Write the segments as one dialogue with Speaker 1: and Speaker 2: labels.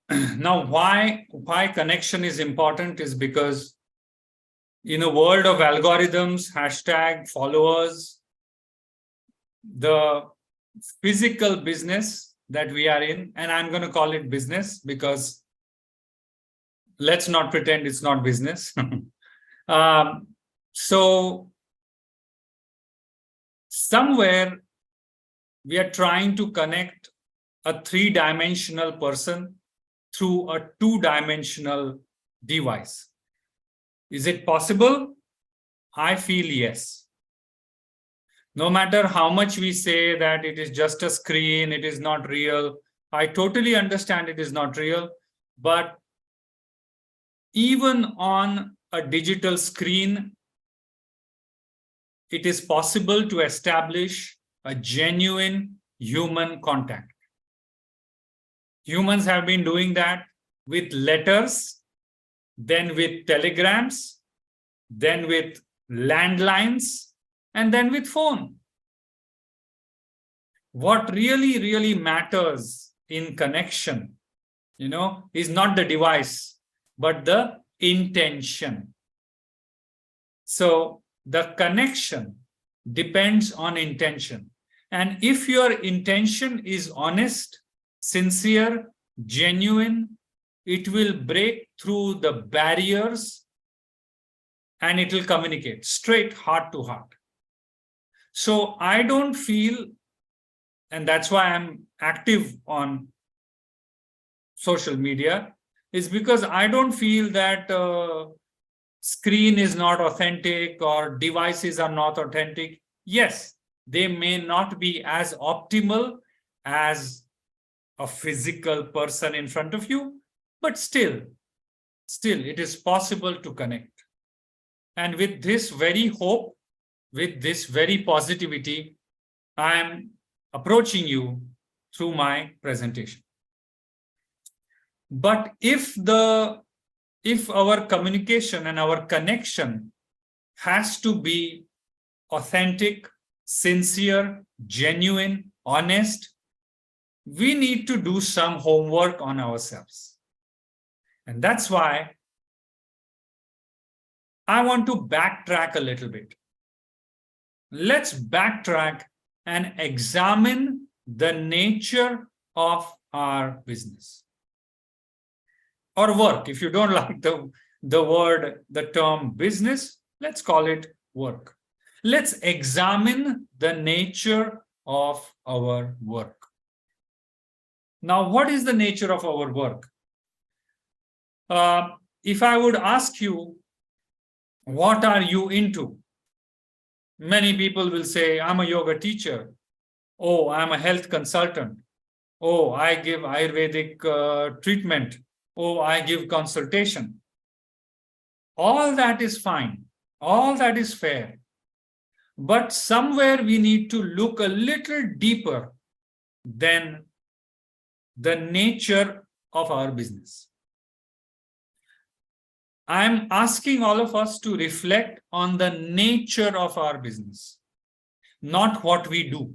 Speaker 1: Now, why connection is important is because in a world of algorithms, hashtag, followers, the physical business that we are in, and I'm going to call it business because let's not pretend it's not business. So somewhere we are trying to connect a three-dimensional person through a two-dimensional device. Is it possible? I feel yes. No matter how much we say that it is just a screen, it is not real. I totally understand it is not real, but even on a digital screen, it is possible to establish a genuine human contact. Humans have been doing that with letters, then with telegrams, then with landlines, and then with phone. What really, really matters in connection, is not the device, but the intention. So the connection depends on intention. And if your intention is honest, sincere, genuine, it will break through the barriers and it will communicate straight heart to heart. So I don't feel, and that's why I'm active on social media, is because I don't feel that screen is not authentic or devices are not authentic. Yes, they may not be as optimal as a physical person in front of you, but still it is possible to connect. And with this very hope, with this very positivity, I am approaching you through my presentation. But if our communication and our connection has to be authentic, sincere, genuine, honest, we need to do some homework on ourselves. And that's why I want to backtrack a little bit. Let's backtrack and examine the nature of our business or work. If you don't like the term business, let's call it work. Let's examine the nature of our work. Now, what is the nature of our work? If I would ask you, what are you into? Many people will say, I'm a yoga teacher. Oh, I'm a health consultant. Oh, I give Ayurvedic treatment. Oh, I give consultation. All that is fine. All that is fair. But somewhere we need to look a little deeper than the nature of our business. I'm asking all of us to reflect on the nature of our business, not what we do.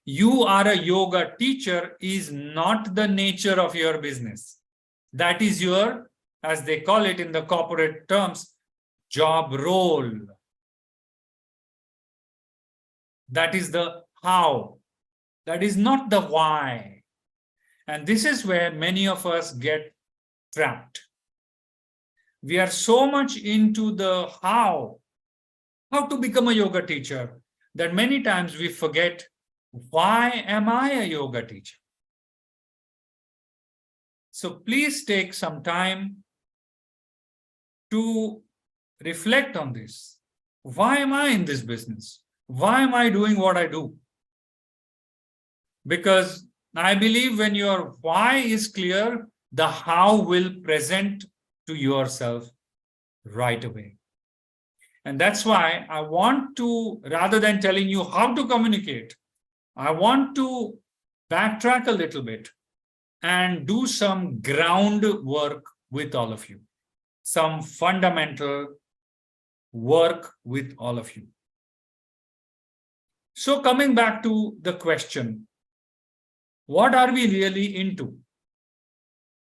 Speaker 1: You are a yoga teacher is not the nature of your business. That is your, as they call it in the corporate terms, job role. That is the how. That is not the why. And this is where many of us get trapped. We are so much into the how to become a yoga teacher, that many times we forget, why am I a yoga teacher? So please take some time to reflect on this. Why am I in this business? Why am I doing what I do? Because I believe when your why is clear, the how will present to yourself right away. And that's why I want to, rather than telling you how to communicate, I want to backtrack a little bit and do some groundwork with all of you, some fundamental work with all of you. So coming back to the question, What are we really into?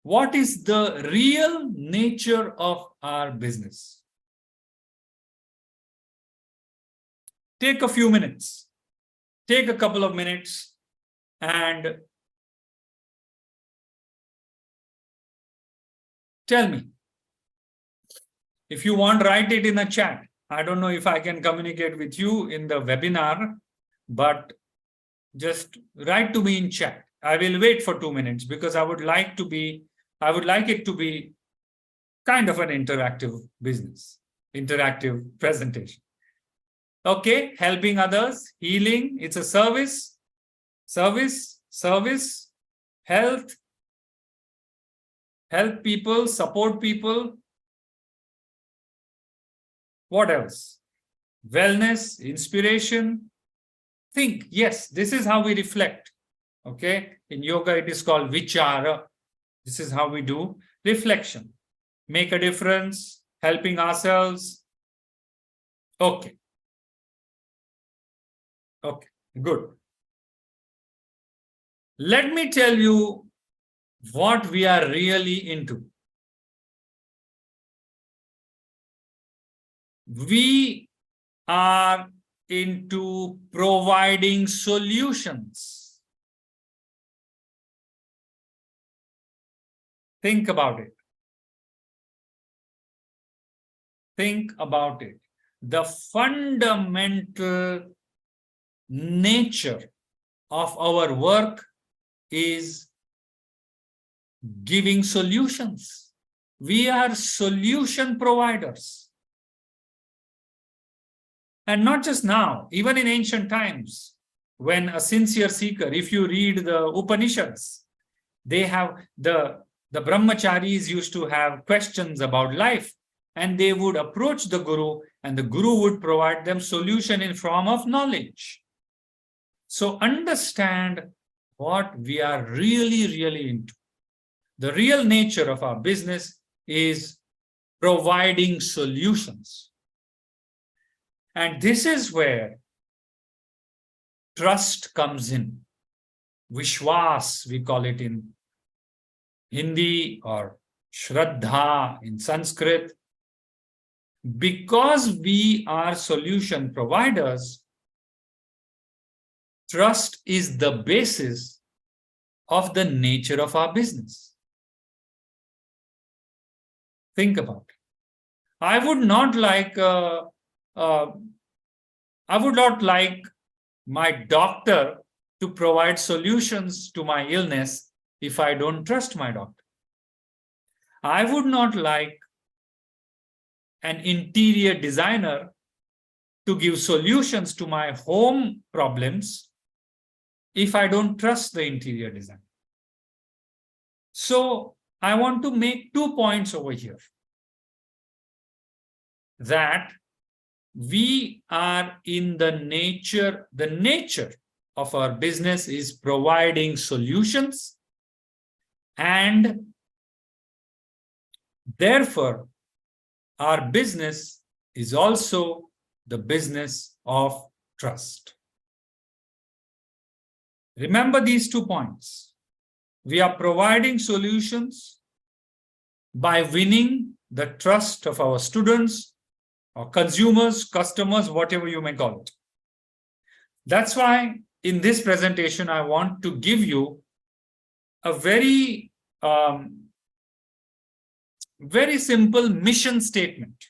Speaker 1: What is the real nature of our business? Take a few minutes, take a couple of minutes, and tell me. If you want, write it in a chat. I don't know if I can communicate with you in the webinar, but just write to me in chat. I will wait for 2 minutes because I would like it to be kind of an interactive business, interactive presentation. Okay, helping others, healing, it's a service, health, help people, support people. What else? Wellness, inspiration. Think, yes, this is how we reflect. Okay, in yoga, it is called vichara. This is how we do reflection. Make a difference, helping ourselves. Okay. Okay, good. Let me tell you what we are really into. We are into providing solutions. Think about it. Think about it. The fundamental nature of our work is giving solutions. We are solution providers. And not just now, even in ancient times, when a sincere seeker, if you read the Upanishads, they have the brahmacharis used to have questions about life, and they would approach the guru, and the guru would provide them solution in form of knowledge. So understand what we are really into. The real nature of our business is providing solutions. And this is where trust comes in. Vishwas, we call it in Hindi, or Shraddha in Sanskrit. Because we are solution providers, trust is the basis of the nature of our business. Think about it. I would not like my doctor to provide solutions to my illness if I don't trust my doctor. I would not like an interior designer to give solutions to my home problems if I don't trust the interior designer. So I want to make 2 points over here. That we are in the nature of our business is providing solutions, and therefore our business is also the business of trust. Remember these 2 points. We are providing solutions by winning the trust of our students or consumers, customers, whatever you may call it. That's why in this presentation, I want to give you a very simple mission statement.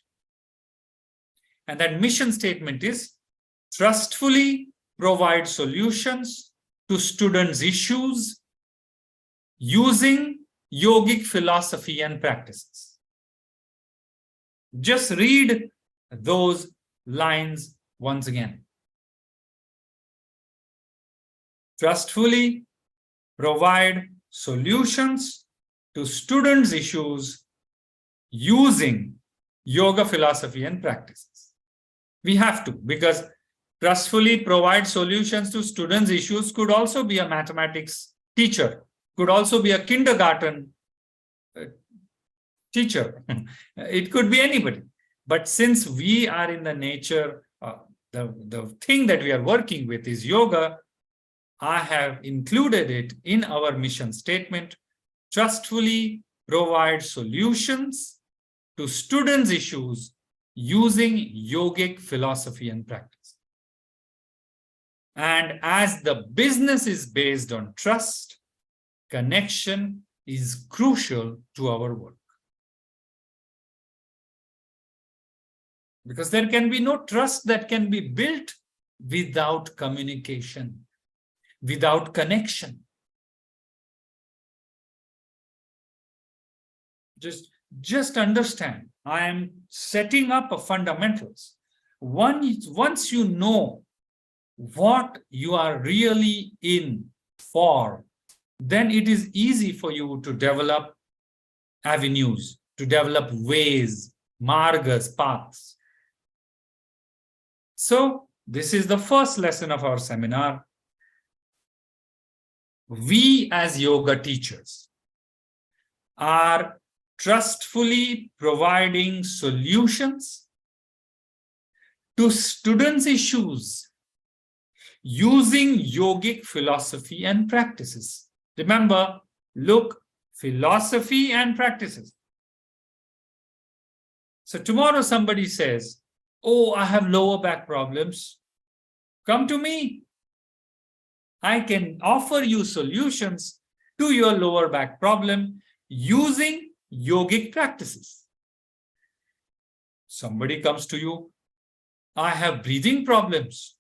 Speaker 1: And that mission statement is trustfully provide solutions to students' issues using yogic philosophy and practices. Just read those lines once again. Trustfully provide solutions to students' issues using yoga philosophy and practices. We have to, because trustfully provide solutions to students' issues could also be a mathematics teacher, could also be a kindergarten teacher. It could be anybody. But since we are in the nature, the thing that we are working with is yoga, I have included it in our mission statement: trustfully provide solutions to students' issues using yogic philosophy and practice. And as the business is based on trust, connection is crucial to our work. Because there can be no trust that can be built without communication, without connection. Just understand, I am setting up a fundamentals. Once you know what you are really in for, then it is easy for you to develop avenues, to develop ways, margas, paths. So this is the first lesson of our seminar. We as yoga teachers are trustfully providing solutions to students' issues using yogic philosophy and practices. Remember, look, philosophy and practices. So tomorrow somebody says, oh, I have lower back problems. Come to me. I can offer you solutions to your lower back problem using yogic practices. Somebody comes to you, I have breathing problems.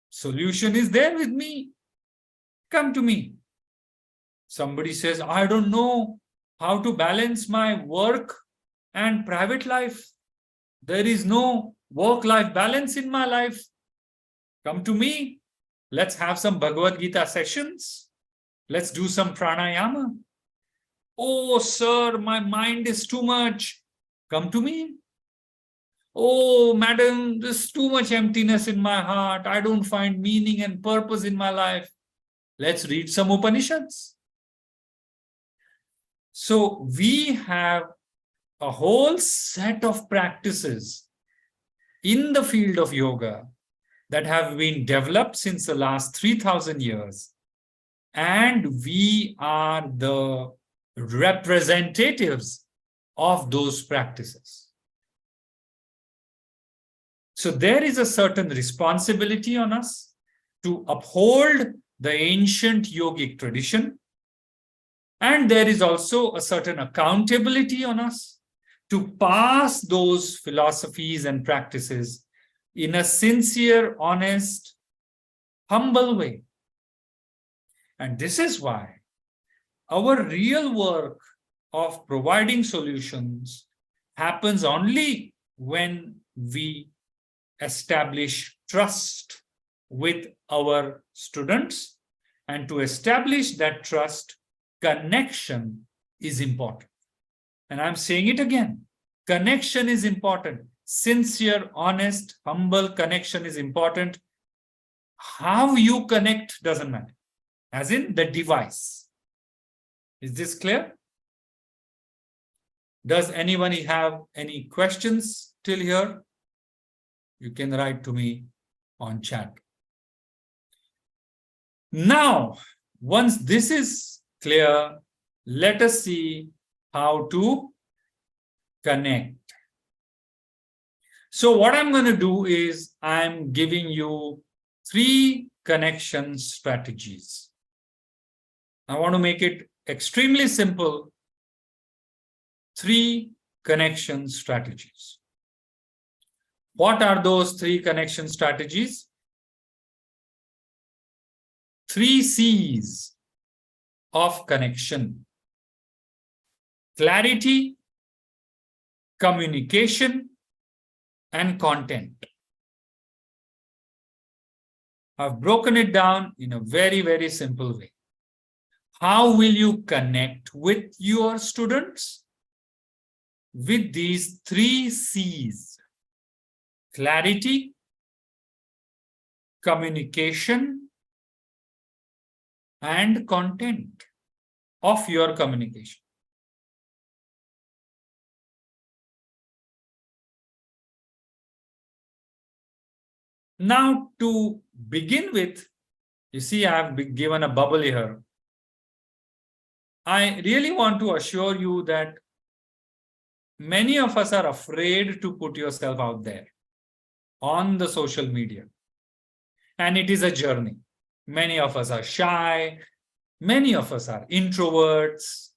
Speaker 1: Solution is there with me. Come to me. Somebody says, I don't know how to balance my work and private life. There is no work-life balance in my life. Come to me. Let's have some Bhagavad Gita sessions. Let's do some pranayama. Oh, sir, my mind is too much. Come to me. Oh, madam, there's too much emptiness in my heart. I don't find meaning and purpose in my life. Let's read some Upanishads. So we have a whole set of practices in the field of yoga that have been developed since the last 3,000 years. And we are the representatives of those practices. So there is a certain responsibility on us to uphold the ancient yogic tradition. And there is also a certain accountability on us to pass those philosophies and practices in a sincere, honest, humble way. And this is why our real work of providing solutions happens only when we establish trust with our students. And to establish that trust, connection is important. And I'm saying it again, connection is important. Sincere, honest, humble connection is important. How you connect doesn't matter, as in the device. Is this clear? Does anyone have any questions till here? You can write to me on chat. Now, once this is clear, let us see how to connect. So what I'm going to do is I'm giving you 3 connection strategies. I want to make it extremely simple. 3 connection strategies. What are those 3 connection strategies? 3 C's of connection: clarity, communication, and content. I've broken it down in a very, very simple way. How will you connect with your students? With these 3 C's: clarity, communication, and content of your communication. Now, to begin with, You see, I have given a bubble here. I really want to assure you that many of us are afraid to put yourself out there on the social media. And it is a journey. Many of us are shy. Many of us are introverts.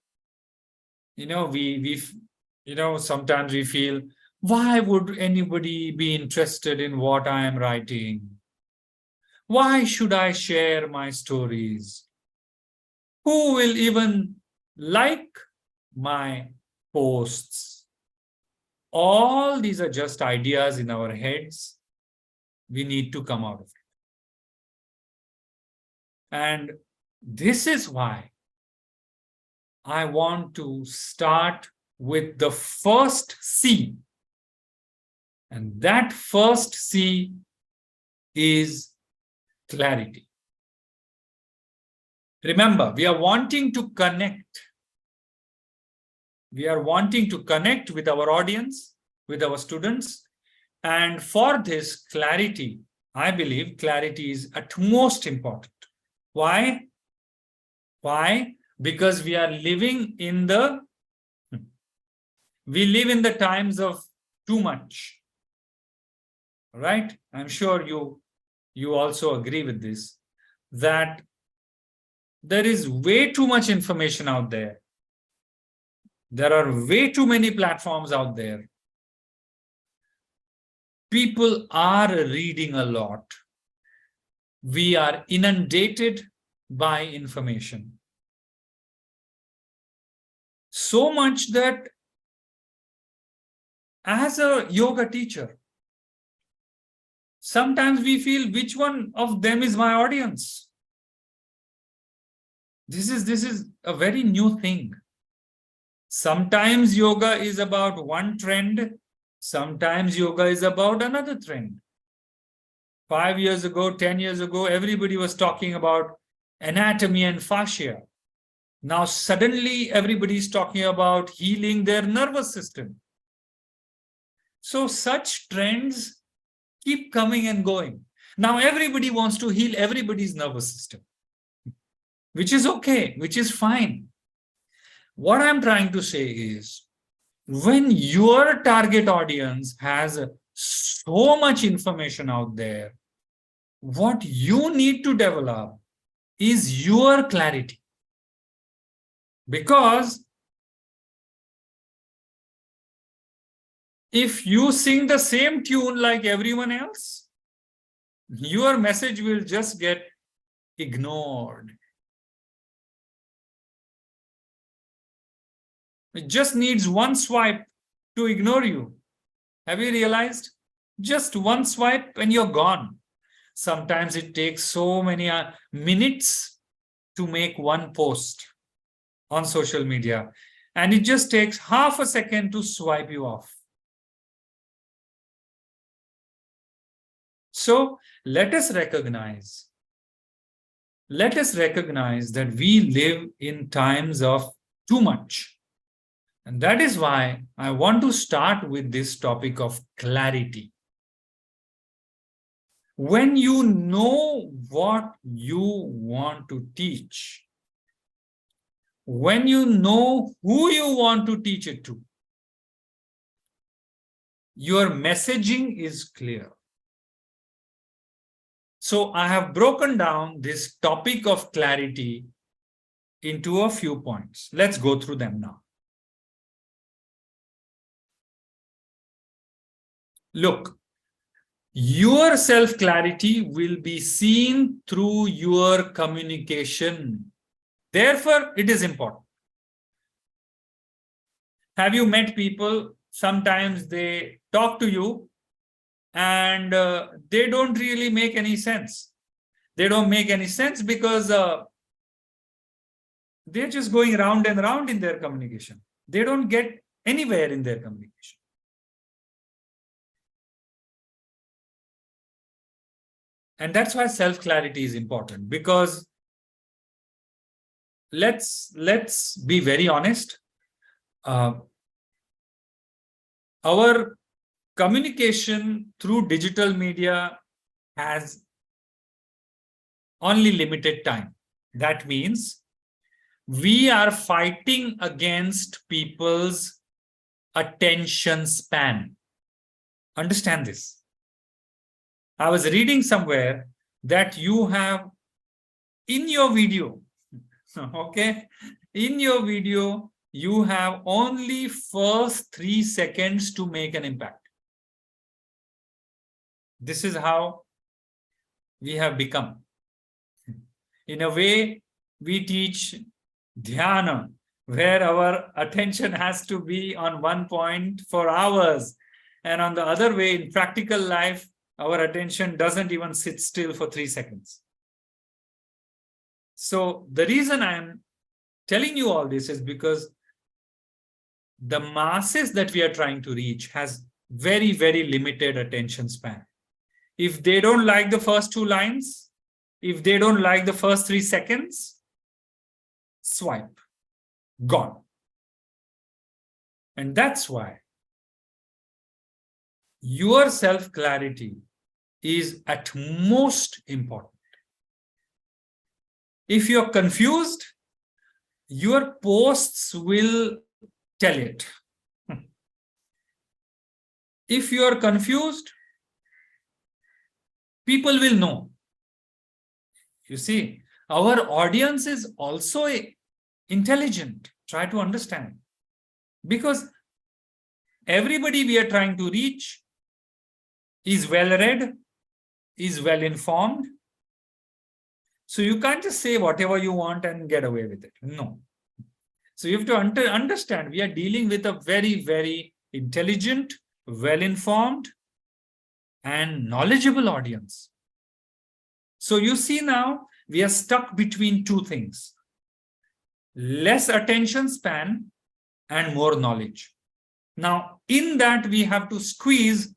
Speaker 1: Sometimes we feel, why would anybody be interested in what I am writing? Why should I share my stories? Who will even like my posts? All these are just ideas in our heads. We need to come out of it. And this is why I want to start with the first C. And that first C is clarity. Remember, we are wanting to connect. We are wanting to connect with our audience, with our students. And for this, clarity, I believe clarity is at most important. Why? Why? Because we live in the times of too much. Right? I'm sure you also agree with this, that there is way too much information out there. There are way too many platforms out there. People are reading a lot. We are inundated by information. So much that as a yoga teacher, sometimes we feel, which one of them is my audience? This is a very new thing. Sometimes yoga is about one trend. Sometimes yoga is about another trend. 5 years ago, 10 years ago, everybody was talking about anatomy and fascia. Now suddenly everybody is talking about healing their nervous system. So such trends keep coming and going. Now everybody wants to heal everybody's nervous system, which is okay, which is fine. What I'm trying to say is, when your target audience has so much information out there, what you need to develop is your clarity. Because if you sing the same tune like everyone else, your message will just get ignored. It just needs one swipe to ignore you. Have you realized? Just one swipe and you're gone. Sometimes it takes so many minutes to make one post on social media, and it just takes half a second to swipe you off. So let us recognize that we live in times of too much. And that is why I want to start with this topic of clarity. When you know what you want to teach, when you know who you want to teach it to, your messaging is clear. So I have broken down this topic of clarity into a few points. Let's go through them now. Look, your self-clarity will be seen through your communication. Therefore, it is important. Have you met people? Sometimes they talk to you and they don't really make any sense. They don't make any sense because they're just going round and round in their communication. They don't get anywhere in their communication. And that's why self-clarity is important, because let's be very honest. Our communication through digital media has only limited time. That means we are fighting against people's attention span. Understand this. I was reading somewhere that you have in your video, okay, in your video, you have only first 3 seconds to make an impact. This is how we have become. In a way, we teach dhyana, where our attention has to be on one point for hours. And on the other way, in practical life, our attention doesn't even sit still for 3 seconds. So the reason I'm telling you all this is because the masses that we are trying to reach has very, very limited attention span. If they don't like the first 2 lines, if they don't like the first 3 seconds, swipe, gone. And that's why your self-clarity is at most important. If you're confused, your posts will tell it. If you're confused, people will know. You see, our audience is also intelligent. Try to understand. Because everybody we are trying to reach is well-read, is well-informed. So you can't just say whatever you want and get away with it. No. So you have to understand, we are dealing with a very, very intelligent, well-informed, and knowledgeable audience. So you see now, we are stuck between 2 things. Less attention span and more knowledge. Now, in that, we have to squeeze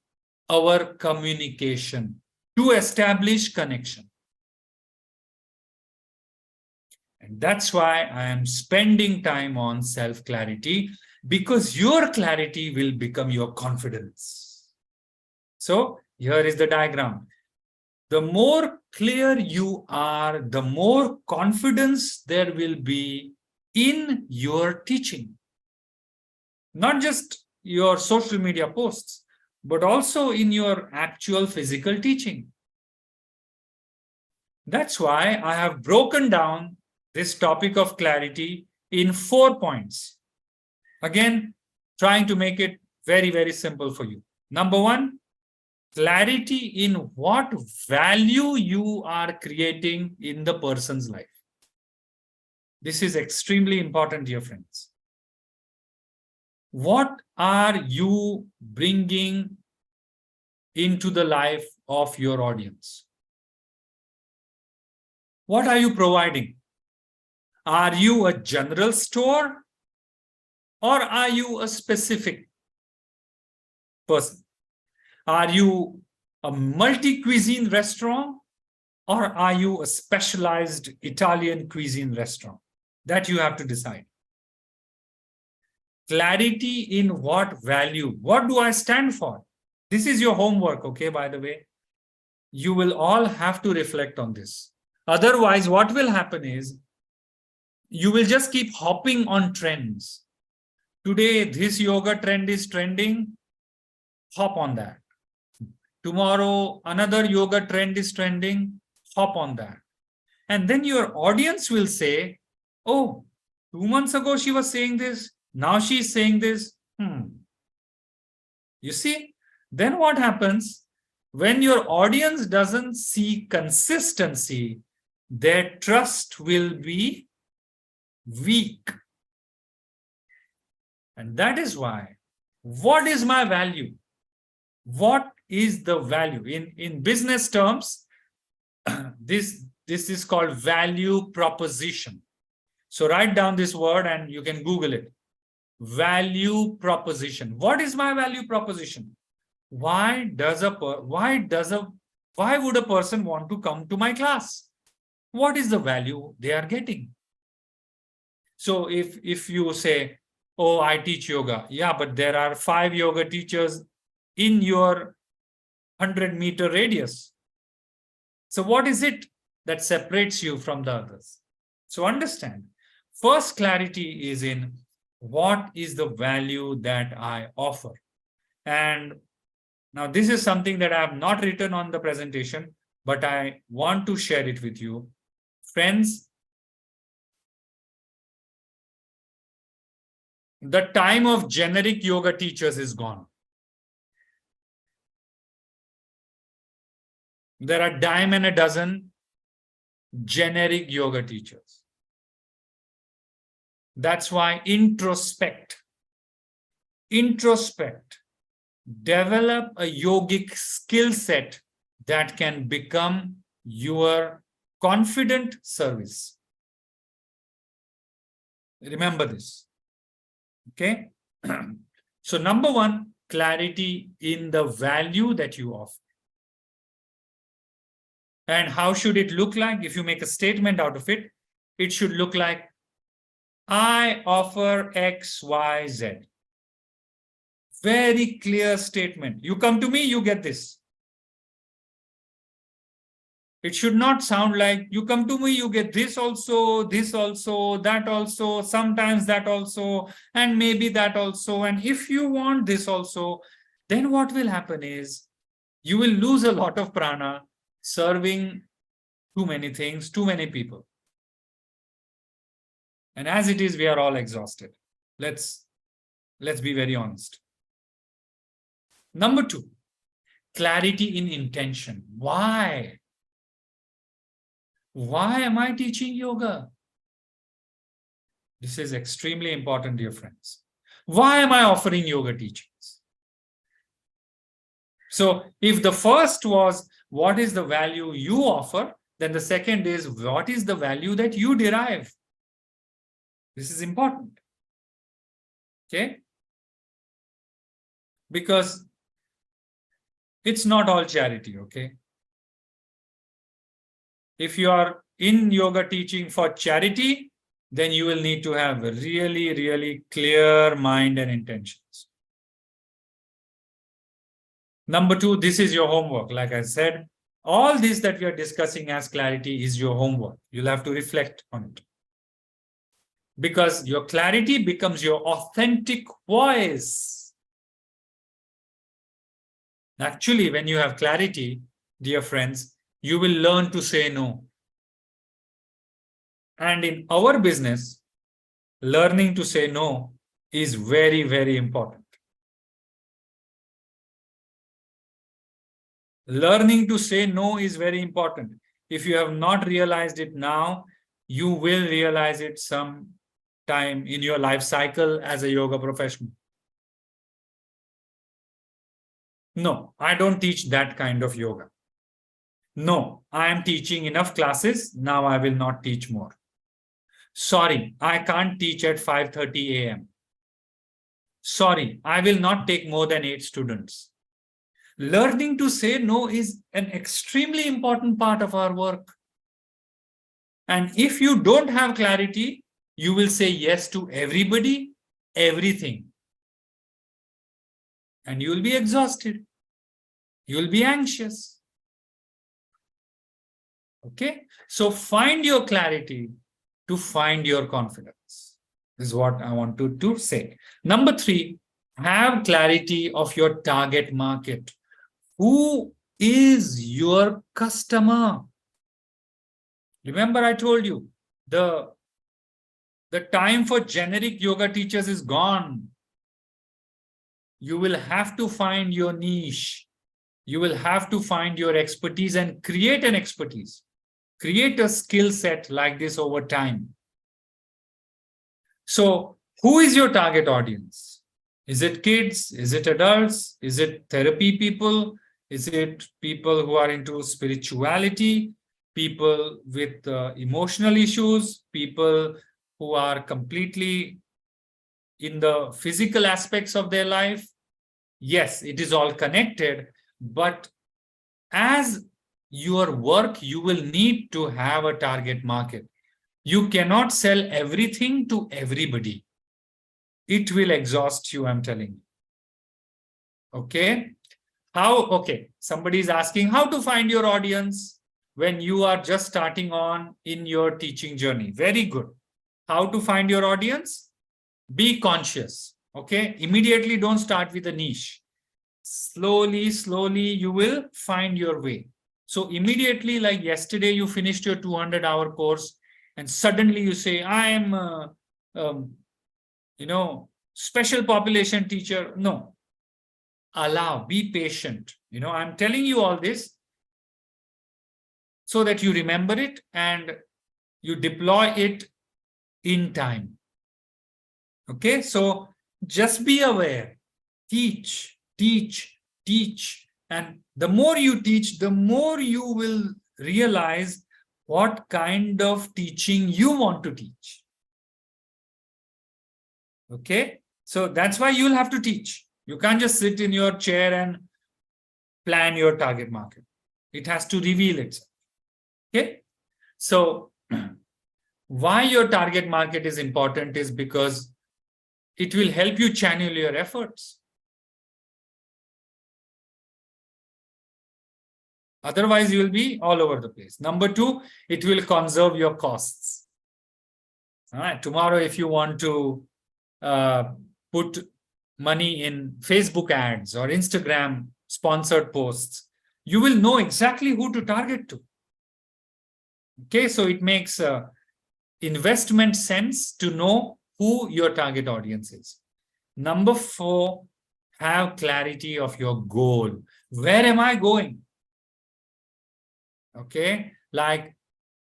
Speaker 1: our communication to establish connection. And that's why I am spending time on self-clarity, because your clarity will become your confidence. So here is the diagram. The more clear you are, the more confidence there will be in your teaching. Not just your social media posts, but also in your actual physical teaching. That's why I have broken down this topic of clarity in 4 points. Again, trying to make it very, very simple for you. Number 1, clarity in what value you are creating in the person's life. This is extremely important, dear friends. What are you bringing into the life of your audience? What are you providing? Are you a general store or are you a specific person? Are you a multi-cuisine restaurant or are you a specialized Italian cuisine restaurant? That you have to decide. Clarity in what value. What do I stand for? This is your homework, okay, by the way. You will all have to reflect on this. Otherwise, what will happen is you will just keep hopping on trends. Today, this yoga trend is trending. Hop on that. Tomorrow, another yoga trend is trending. Hop on that. And then your audience will say, oh, 2 months ago she was saying this. Now she's saying this. You see, then what happens? When your audience doesn't see consistency, their trust will be weak. And that is why, what is my value? What is the value? In business terms, this is called value proposition. So write down this word and you can Google it. Value proposition. What is my value proposition? Why would a person want to come to my class? What is the value they are getting? So if you say, oh, I teach yoga. Yeah, but there are 5 yoga teachers in your 100-meter radius. So what is it that separates you from the others. So understand, first clarity is in what is the value that I offer. And now this is something that I have not written on the presentation, but I want to share it with you. Friends, the time of generic yoga teachers is gone. There are dime and a dozen generic yoga teachers. That's why introspect, develop a yogic skill set that can become your confident service. Remember this. Okay. So number one, clarity in the value that you offer. And how should it look like? If you make a statement out of it, it should look like, I offer X, Y, Z. Very clear statement. You come to me, you get this. It should not sound like, you come to me, you get this also, that also, sometimes that also, and maybe that also. And if you want this also, then what will happen is you will lose a lot of prana serving too many things, too many people. And as it is, we are all exhausted. Let's be very honest. Number two, clarity in intention. Why? Why am I teaching yoga? This is extremely important, dear friends. Why am I offering yoga teachings? So if the first was, what is the value you offer? Then the second is, what is the value that you derive? This is important. Okay? Because it's not all charity, okay? If you are in yoga teaching for charity, then you will need to have a really, really clear mind and intentions. Number two, this is your homework. Like I said, all this that we are discussing as clarity is your homework. You'll have to reflect on it. Because your clarity becomes your authentic voice. Actually, when you have clarity, dear friends, you will learn to say no. And in our business, learning to say no is very, very important. Learning to say no is very important. If you have not realized it now, you will realize it some time in your life cycle as a yoga professional. No, I don't teach that kind of yoga. No, I am teaching enough classes. Now I will not teach more. Sorry, I can't teach at 5:30 a.m. Sorry, I will not take more than 8 students. Learning to say no is an extremely important part of our work. And if you don't have clarity, you will say yes to everybody, everything. And you will be exhausted. You will be anxious. Okay? So find your clarity to find your confidence. This is what I want to say. Number 3, have clarity of your target market. Who is your customer? Remember, I told you, the time for generic yoga teachers is gone. You will have to find your niche. You will have to find your expertise and create an expertise. Create a skill set like this over time. So, who is your target audience? Is it kids? Is it adults? Is it therapy people? Is it people who are into spirituality? People with emotional issues? People who are completely in the physical aspects of their life? Yes, it is all connected, but as your work, you will need to have a target market. You cannot sell everything to everybody. It will exhaust you, I'm telling you. Okay? How? Okay, somebody is asking how to find your audience. when you are just starting on in your teaching journey. Very good. How to find your audience? Be conscious. Okay. Immediately don't start with a niche. Slowly, you will find your way. So immediately, like yesterday, you finished your 200-hour course and suddenly you say, I am, special population teacher. No. Allow, be patient. I'm telling you all this so that you remember it and you deploy it in time. Okay, so just be aware, teach. And the more you teach, the more you will realize what kind of teaching you want to teach. Okay, so that's why you'll have to teach. You can't just sit in your chair and plan your target market. It has to reveal itself. Okay, so why your target market is important is because it will help you channel your efforts. Otherwise, you will be all over the place. Number two, it will conserve your costs. All right. Tomorrow, if you want to put money in Facebook ads or Instagram sponsored posts, you will know exactly who to target to. Okay, so it makes investment sense to know who your target audience is. Number four, have clarity of your goal. Where am I going? Okay, like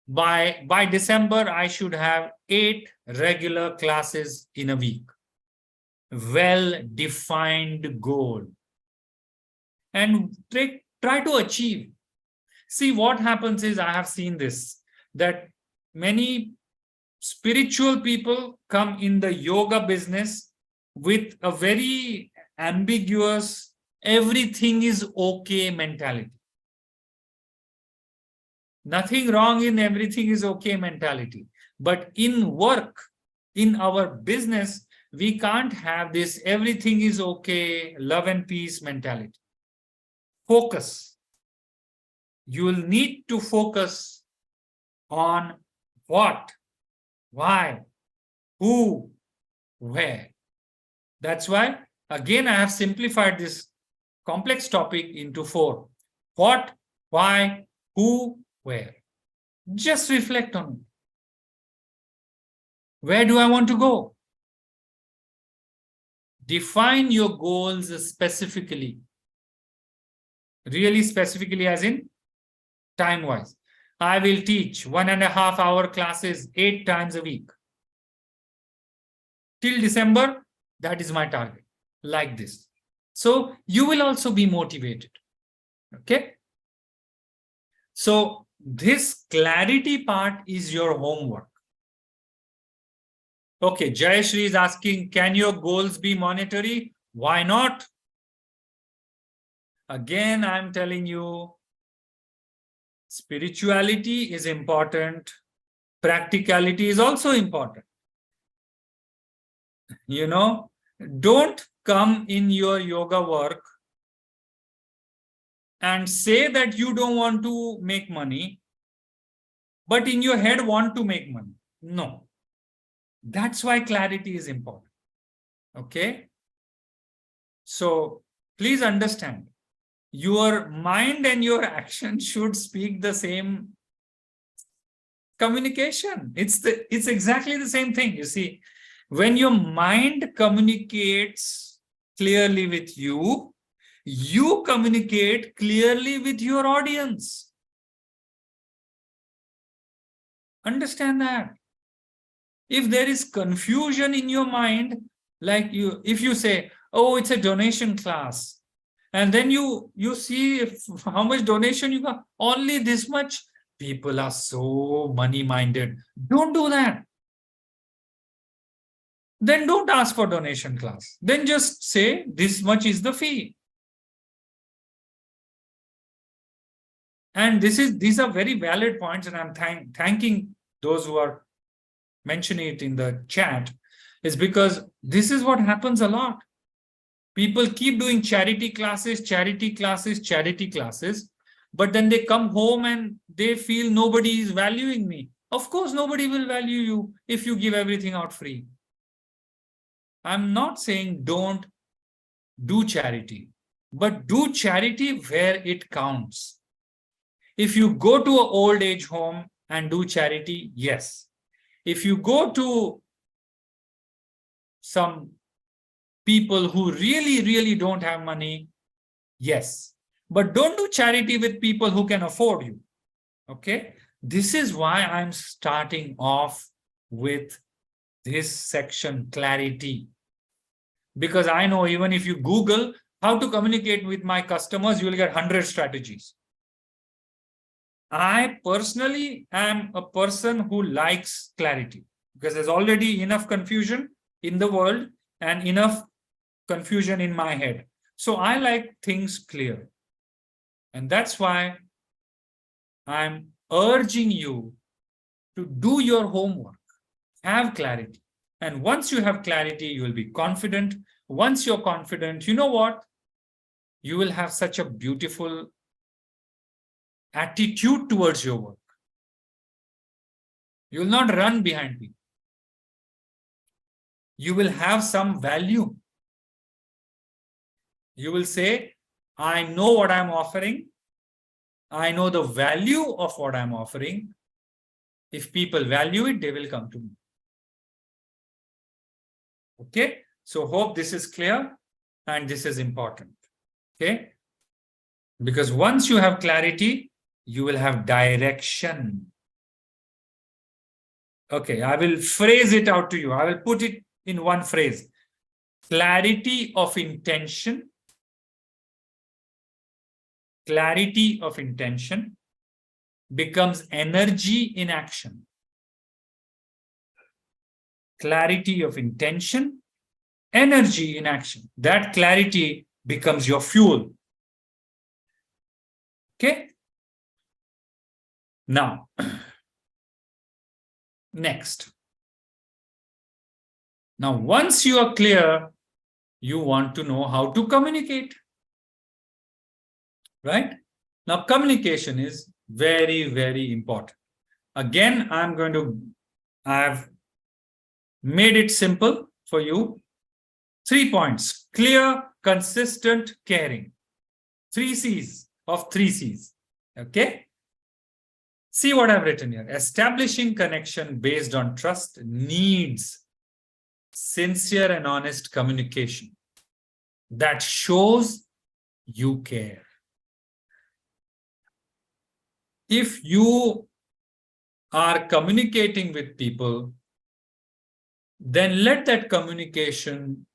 Speaker 1: by December, I should have 8 regular classes in a week. Well-defined goal. And try to achieve. See, what happens is, I have seen this, that many spiritual people come in the yoga business with a very ambiguous, everything is okay mentality. Nothing wrong in everything is okay mentality. But in work, in our business, we can't have this everything is okay, love and peace mentality. Focus. You will need to focus on what, why, who, where. That's why, again, I have simplified this complex topic into 4. What, why, who, where. Just reflect on it. Where do I want to go? Define your goals specifically. Really specifically, as in time-wise. I will teach 1.5 hour classes 8 times a week. Till December, that is my target. Like this. So you will also be motivated. Okay? So this clarity part is your homework. Okay, Jayashri is asking, can your goals be monetary? Why not? Again, I'm telling you, spirituality is important. Practicality is also important. Don't come in your yoga work and say that you don't want to make money, but in your head want to make money. No. That's why clarity is important. Okay? So please understand, your mind and your action should speak the same communication. It's exactly the same thing. You see, when your mind communicates clearly with you, you communicate clearly with your audience. Understand that. If there is confusion in your mind, like if you say, oh, it's a donation class, and then you see how much donation you got, only this much, people are so money-minded. Don't do that. Then don't ask for donation class. Then just say, this much is the fee. And these are very valid points, and I'm thanking those who are mentioning it in the chat, is because this is what happens a lot. People keep doing charity classes, But then they come home and they feel nobody is valuing me. Of course, nobody will value you if you give everything out free. I'm not saying don't do charity, but do charity where it counts. If you go to an old age home and do charity, yes. If you go to some people who really don't have money, yes. But don't do charity with people who can afford you. Okay? This is why I'm starting off with this section, clarity. Because I know even if you Google how to communicate with my customers, you will get 100 strategies. I personally am a person who likes clarity because there's already enough confusion in the world and enough confusion in my head. So I like things clear. And that's why I'm urging you to do your homework, have clarity. And once you have clarity, you will be confident. Once you're confident, you know what? You will have such a beautiful attitude towards your work. You will not run behind people. You will have some value. You will say, I know what I'm offering. I know the value of what I'm offering. If people value it, they will come to me. Okay? So hope this is clear and this is important. Okay? Because once you have clarity, you will have direction. Okay, I will phrase it out to you. I will put it in one phrase. Clarity of intention. Clarity of intention becomes energy in action. Clarity of intention, energy in action. That clarity becomes your fuel. Okay? Now, next. Now, once you are clear, you want to know how to communicate. Right? Now, communication is very important. Again, I've made it simple for you. 3 points: clear, consistent, caring. 3 C's of 3 C's. Okay? See what I've written here. Establishing connection based on trust needs sincere and honest communication that shows you care. If you are communicating with people, then let that communication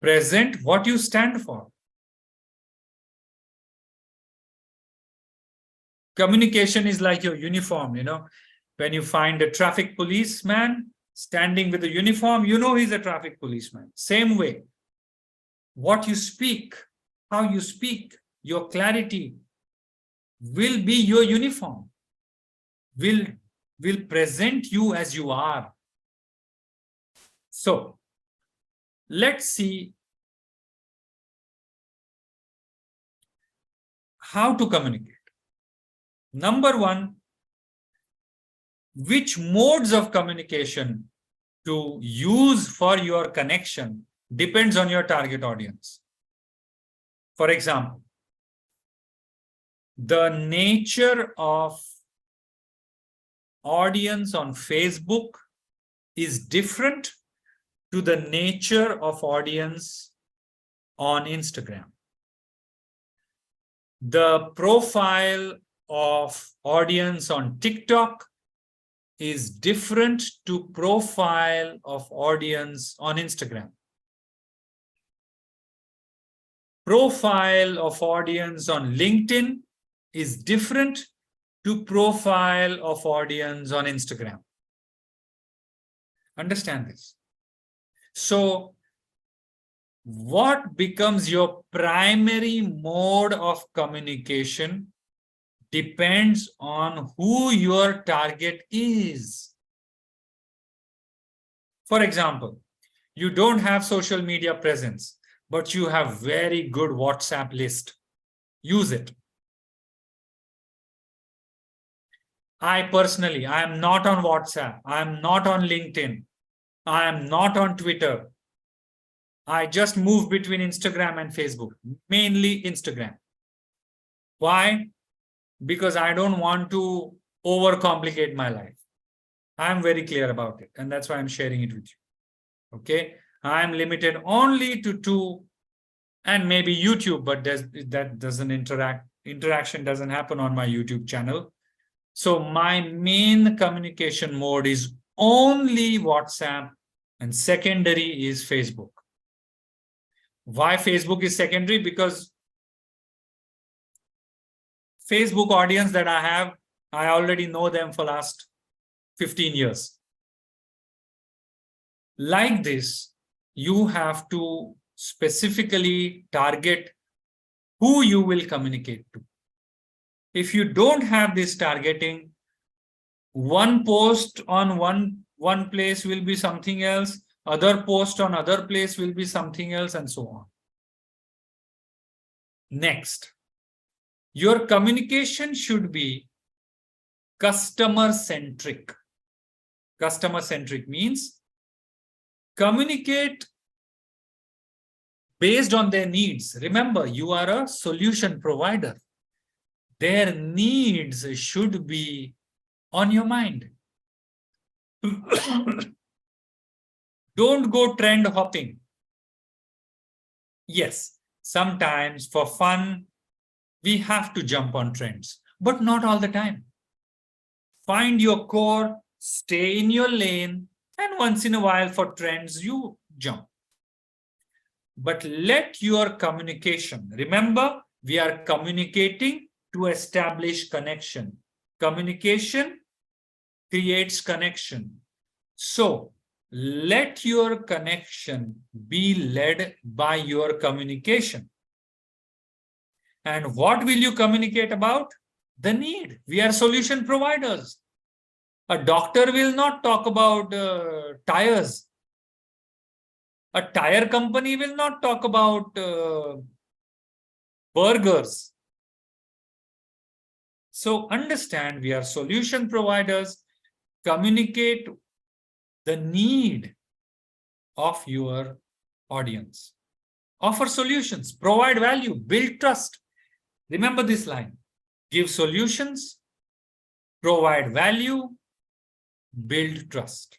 Speaker 1: present what you stand for. Communication is like your uniform, When you find a traffic policeman standing with a uniform, you know he's a traffic policeman. Same way, what you speak, how you speak, your clarity will be your uniform, will present you as you are. So, let's see how to communicate. Number 1, which modes of communication to use for your connection depends on your target audience. For example, the nature of audience on Facebook is different to the nature of audience on Instagram. The profile of audience on TikTok is different to profile of audience on Instagram. Profile of audience on LinkedIn is different to profile of audience on Instagram. Understand this. So, what becomes your primary mode of communication depends on who your target is. For example, you don't have social media presence, but you have very good WhatsApp list. Use it. I personally, I am not on WhatsApp. I am not on LinkedIn. I am not on Twitter. I just move between Instagram and Facebook, mainly Instagram. Why? Because I don't want to overcomplicate my life. I'm very clear about it, and that's why I'm sharing it with you. Okay, I'm limited only to 2, and maybe YouTube, but that doesn't interaction doesn't happen on my YouTube channel. So my main communication mode is only WhatsApp, and secondary is Facebook. Why Facebook is secondary? Because Facebook audience that I have, I already know them for last 15 years. Like this, you have to specifically target who you will communicate to. If you don't have this targeting, one post on one place will be something else, other post on other place will be something else, and so on. Next, your communication should be customer-centric. Customer-centric means communicate based on their needs. Remember, you are a solution provider. Their needs should be on your mind. Don't go trend hopping. Yes, sometimes for fun, we have to jump on trends, but not all the time. Find your core, stay in your lane, and once in a while for trends, you jump. But let your communication, remember, we are communicating to establish connection. Communication creates connection. So let your connection be led by your communication. And what will you communicate about? The need. We are solution providers. A doctor will not talk about tires. A tire company will not talk about burgers. So understand, we are solution providers. Communicate the need of your audience. Offer solutions, provide value, build trust. Remember this line: give solutions, provide value, build trust.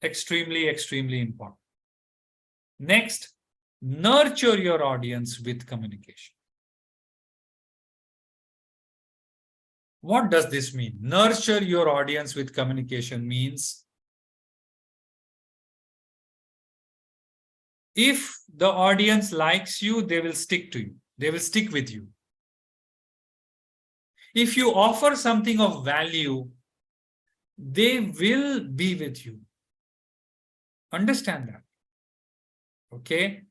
Speaker 1: Extremely, extremely important. Next, nurture your audience with communication. What does this mean? Nurture your audience with communication means if the audience likes you, they will stick to you. They will stick with you. If you offer something of value, they will be with you. Understand that. Okay?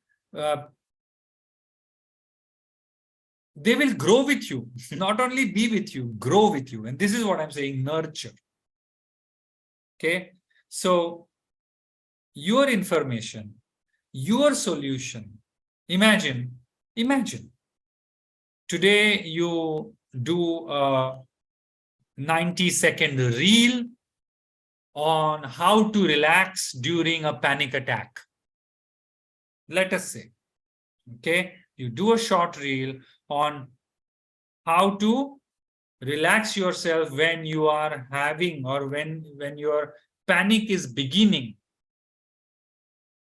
Speaker 1: They will grow with you, not only be with you, grow with you. And this is what I'm saying, nurture. Okay? So your information, your solution, imagine, today you do a 90-second reel on how to relax during a panic attack. Let us say, okay, you do a short reel on how to relax yourself when you are having or when your panic is beginning.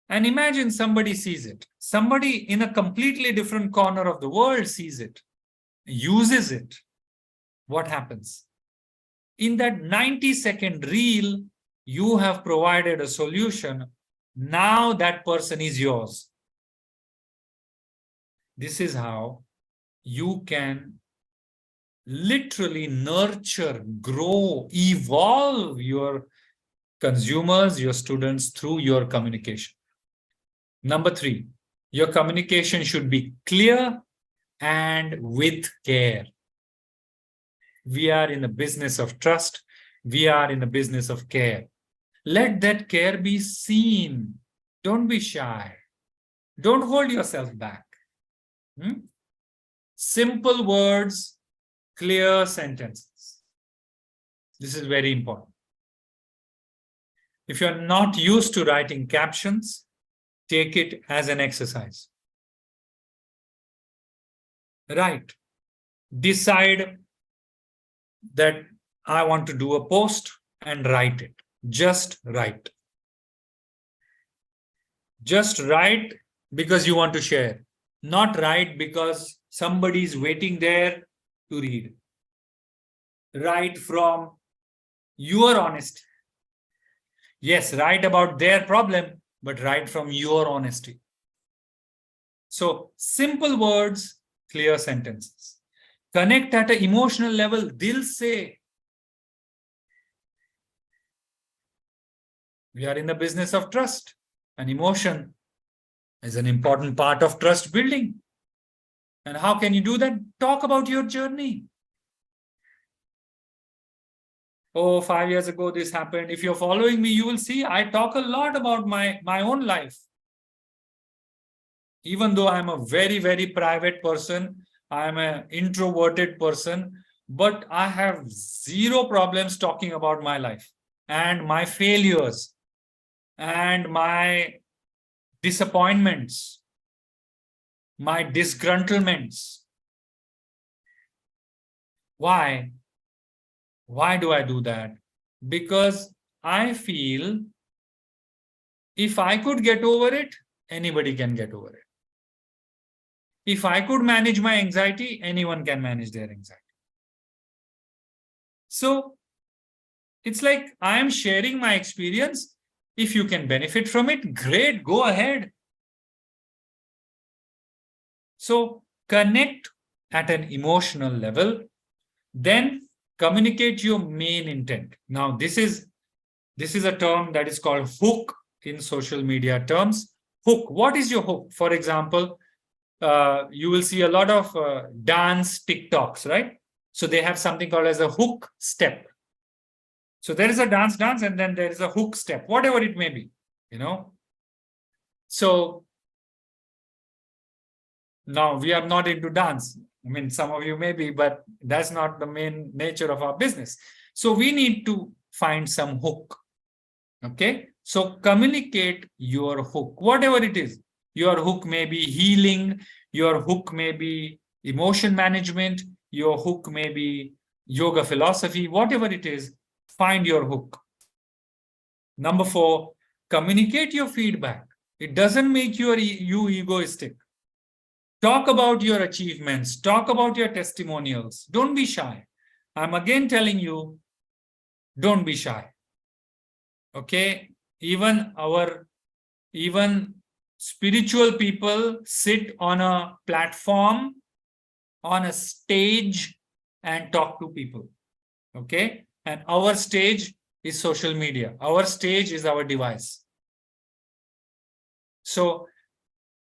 Speaker 1: And imagine somebody sees it. Somebody in a completely different corner of the world sees it, uses it. What happens? In that 90-second reel, you have provided a solution. Now that person is yours. This is how you can literally nurture, grow, evolve your consumers, your students through your communication. Number 3, your communication should be clear and with care. We are in the business of trust. We are in the business of care. Let that care be seen. Don't be shy. Don't hold yourself back. Simple words, clear sentences. This is very important. If you're not used to writing captions, take it as an exercise. Write. Decide that I want to do a post and write it. Just write. Just write because you want to share. Not write because somebody is waiting there to read. Write from your honesty. Yes, write about their problem, but write from your honesty. So, simple words, clear sentences. Connect at an emotional level. Dil se. We are in the business of trust, and emotion is an important part of trust building. And how can you do that? Talk about your journey. Oh, 5 years ago, this happened. If you're following me, you will see I talk a lot about my own life. Even though I'm a very, very private person, I'm an introverted person, but I have zero problems talking about my life and my failures and my disappointments, my disgruntlements. Why? Why do I do that? Because I feel if I could get over it, anybody can get over it. If I could manage my anxiety, anyone can manage their anxiety. So it's like I am sharing my experience. If you can benefit from it, great, go ahead. So connect at an emotional level, then communicate your main intent. Now, this is a term that is called hook in social media terms. Hook. What is your hook? For example, you will see a lot of dance TikToks, right? So they have something called as a hook step. So there is a dance, and then there is a hook step, whatever it may be, So now we are not into dance. I mean, some of you may be, but that's not the main nature of our business. So we need to find some hook. Okay. So communicate your hook, whatever it is. Your hook may be healing. Your hook may be emotion management. Your hook may be yoga philosophy, whatever it is, find your hook. Number 4, communicate your feedback. It doesn't make you egoistic. Talk about your achievements. Talk about your testimonials. Don't be shy. I'm again telling you, don't be shy. Okay? Even spiritual people sit on a platform, on a stage, and talk to people. Okay? And our stage is social media. Our stage is our device. So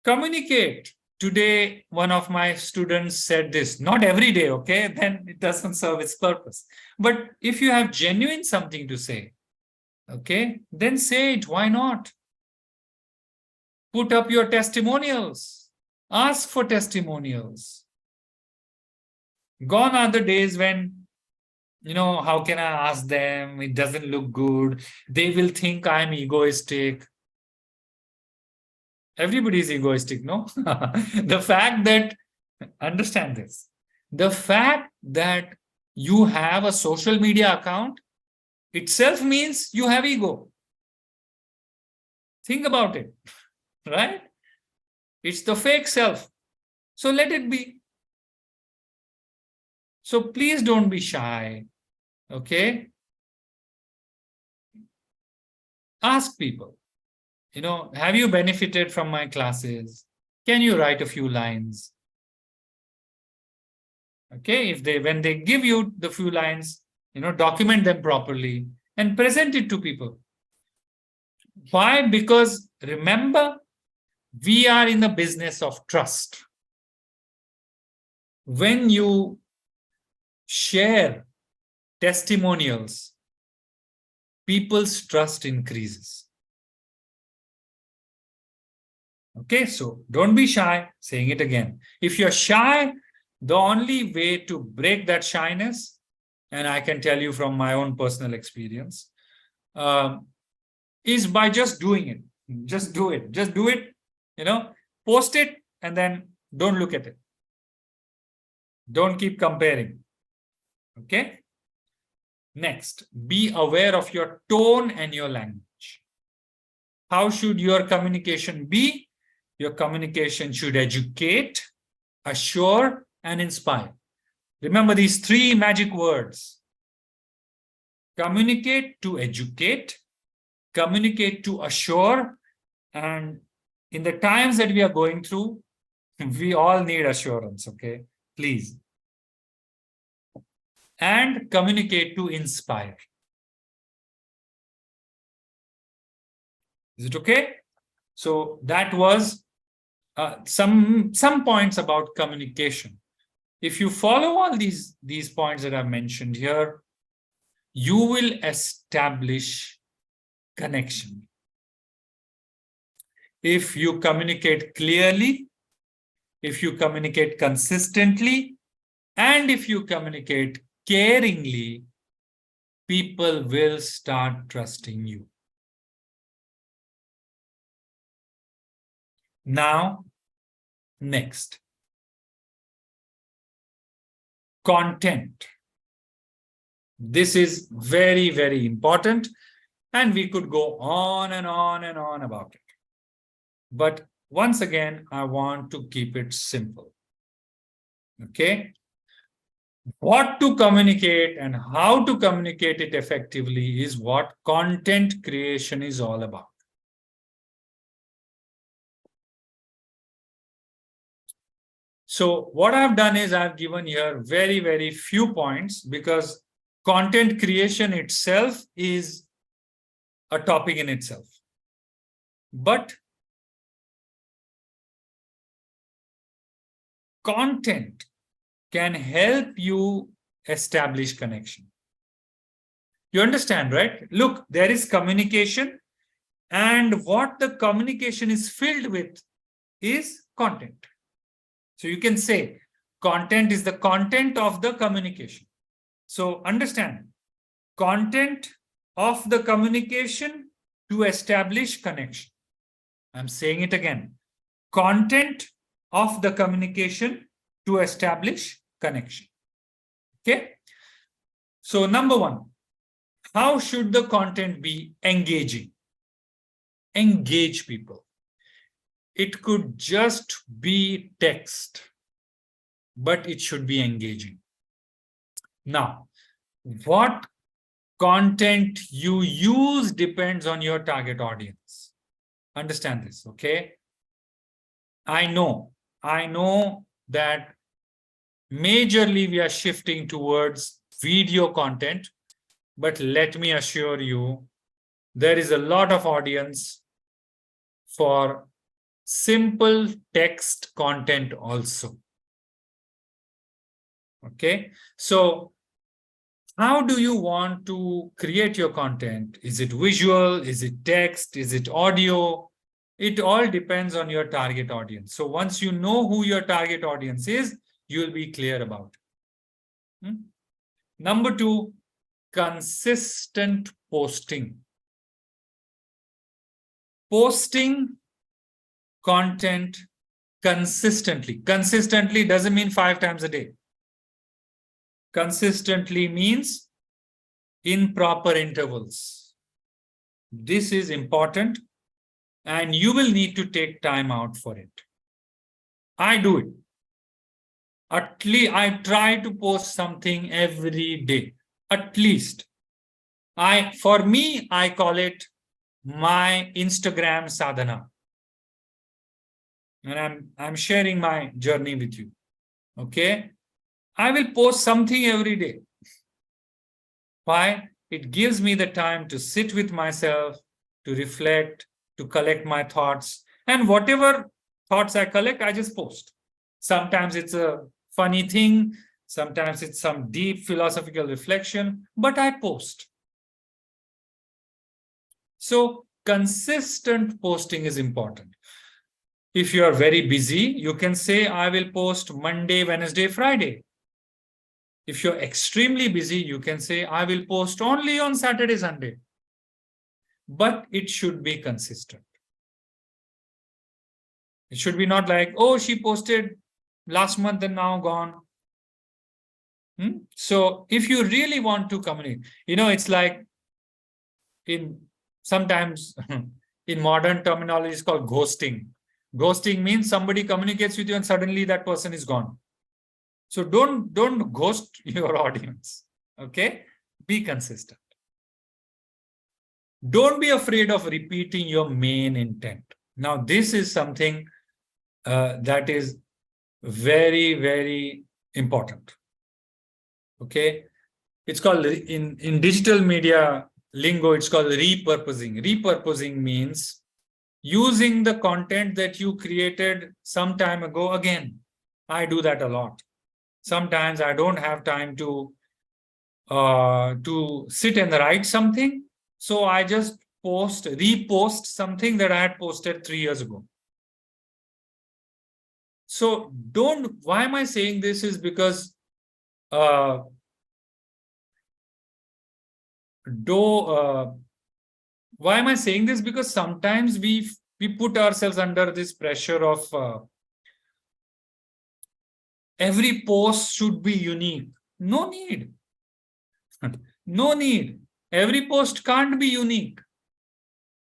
Speaker 1: communicate. Today, one of my students said this, not every day, okay? Then it doesn't serve its purpose. But if you have genuine something to say, okay, then say it. Why not? Put up your testimonials. Ask for testimonials. Gone are the days when, how can I ask them? It doesn't look good. They will think I'm egoistic. Everybody is egoistic, no? The fact that, understand this, the fact that you have a social media account itself means you have ego. Think about it, right? It's the fake self. So let it be. So please don't be shy, okay? Ask people, have you benefited from my classes? Can you write a few lines? Okay, when they give you the few lines, document them properly and present it to people. Why? Because remember, we are in the business of trust. When you share testimonials, people's trust increases. Okay, so don't be shy. Saying it again. If you're shy, the only way to break that shyness and I can tell you from my own personal experience, is by just doing it. Just do it. Just do it. Post it and then don't look at it. Don't keep comparing. Okay. Next, be aware of your tone and your language. How should your communication be? Your communication should educate, assure, and inspire. Remember these three magic words. Communicate to educate, communicate to assure, and in the times that we are going through, we all need assurance, okay? Please. And communicate to inspire. Is it okay? So that was some points about communication. If you follow all these points that I've mentioned here, you will establish connection. If you communicate clearly, if you communicate consistently, and if you communicate caringly, people will start trusting you. Now, next. Content. This is very, very important, and we could go on and on and on about it. But once again, I want to keep it simple. Okay? What to communicate and how to communicate it effectively is what content creation is all about. So what I've done is I've given here very, very few points, because content creation itself is a topic in itself. But content can help you establish connection. You understand, right? Look, there is communication, and what the communication is filled with is content. So you can say content is the content of the communication. So understand, content of the communication to establish connection. I'm saying it again. Content of the communication to establish connection. Okay? So number one, how should the content be engaging? Engage people. It could just be text, but it should be engaging. Now, what content you use depends on your target audience. Understand this, okay? I know that majorly we are shifting towards video content, but let me assure you, there is a lot of audience for simple text content also. Okay, so how do you want to create your content? Is it visual? Is it text? Is it audio? It all depends on your target audience. So once you know who your target audience is, you'll be clear about it. Number two, consistent posting. Posting content consistently. Consistently doesn't mean 5 times a day. Consistently means in proper intervals. This is important, and you will need to take time out for it. I do it. At least I try to post something every day. At least. For me, I call it my Instagram sadhana. And I'm sharing my journey with you. Okay? I will post something every day. Why? It gives me the time to sit with myself, to reflect, to collect my thoughts. And whatever thoughts I collect, I just post. Sometimes it's a funny thing. Sometimes it's some deep philosophical reflection, but I post. So consistent posting is important. If you are very busy, you can say, I will post Monday, Wednesday, Friday. If you're extremely busy, you can say, I will post only on Saturday, Sunday. But it should be consistent. It should be not like, oh, she posted last month and now gone. So if you really want to communicate, it's like sometimes in modern terminology, it's called ghosting. Ghosting means somebody communicates with you and suddenly that person is gone. So don't ghost your audience. Okay? Be consistent. Don't be afraid of repeating your main intent. Now, this is something that is very, very important. Okay? It's called, in digital media lingo, it's called repurposing. Repurposing means using the content that you created some time ago again. I do that a lot. Sometimes I don't have time to sit and write something. So I just repost something that I had posted 3 years ago. So why am I saying this is because why am I saying this? Because sometimes we put ourselves under this pressure of every post should be unique. No need. No need. Every post can't be unique.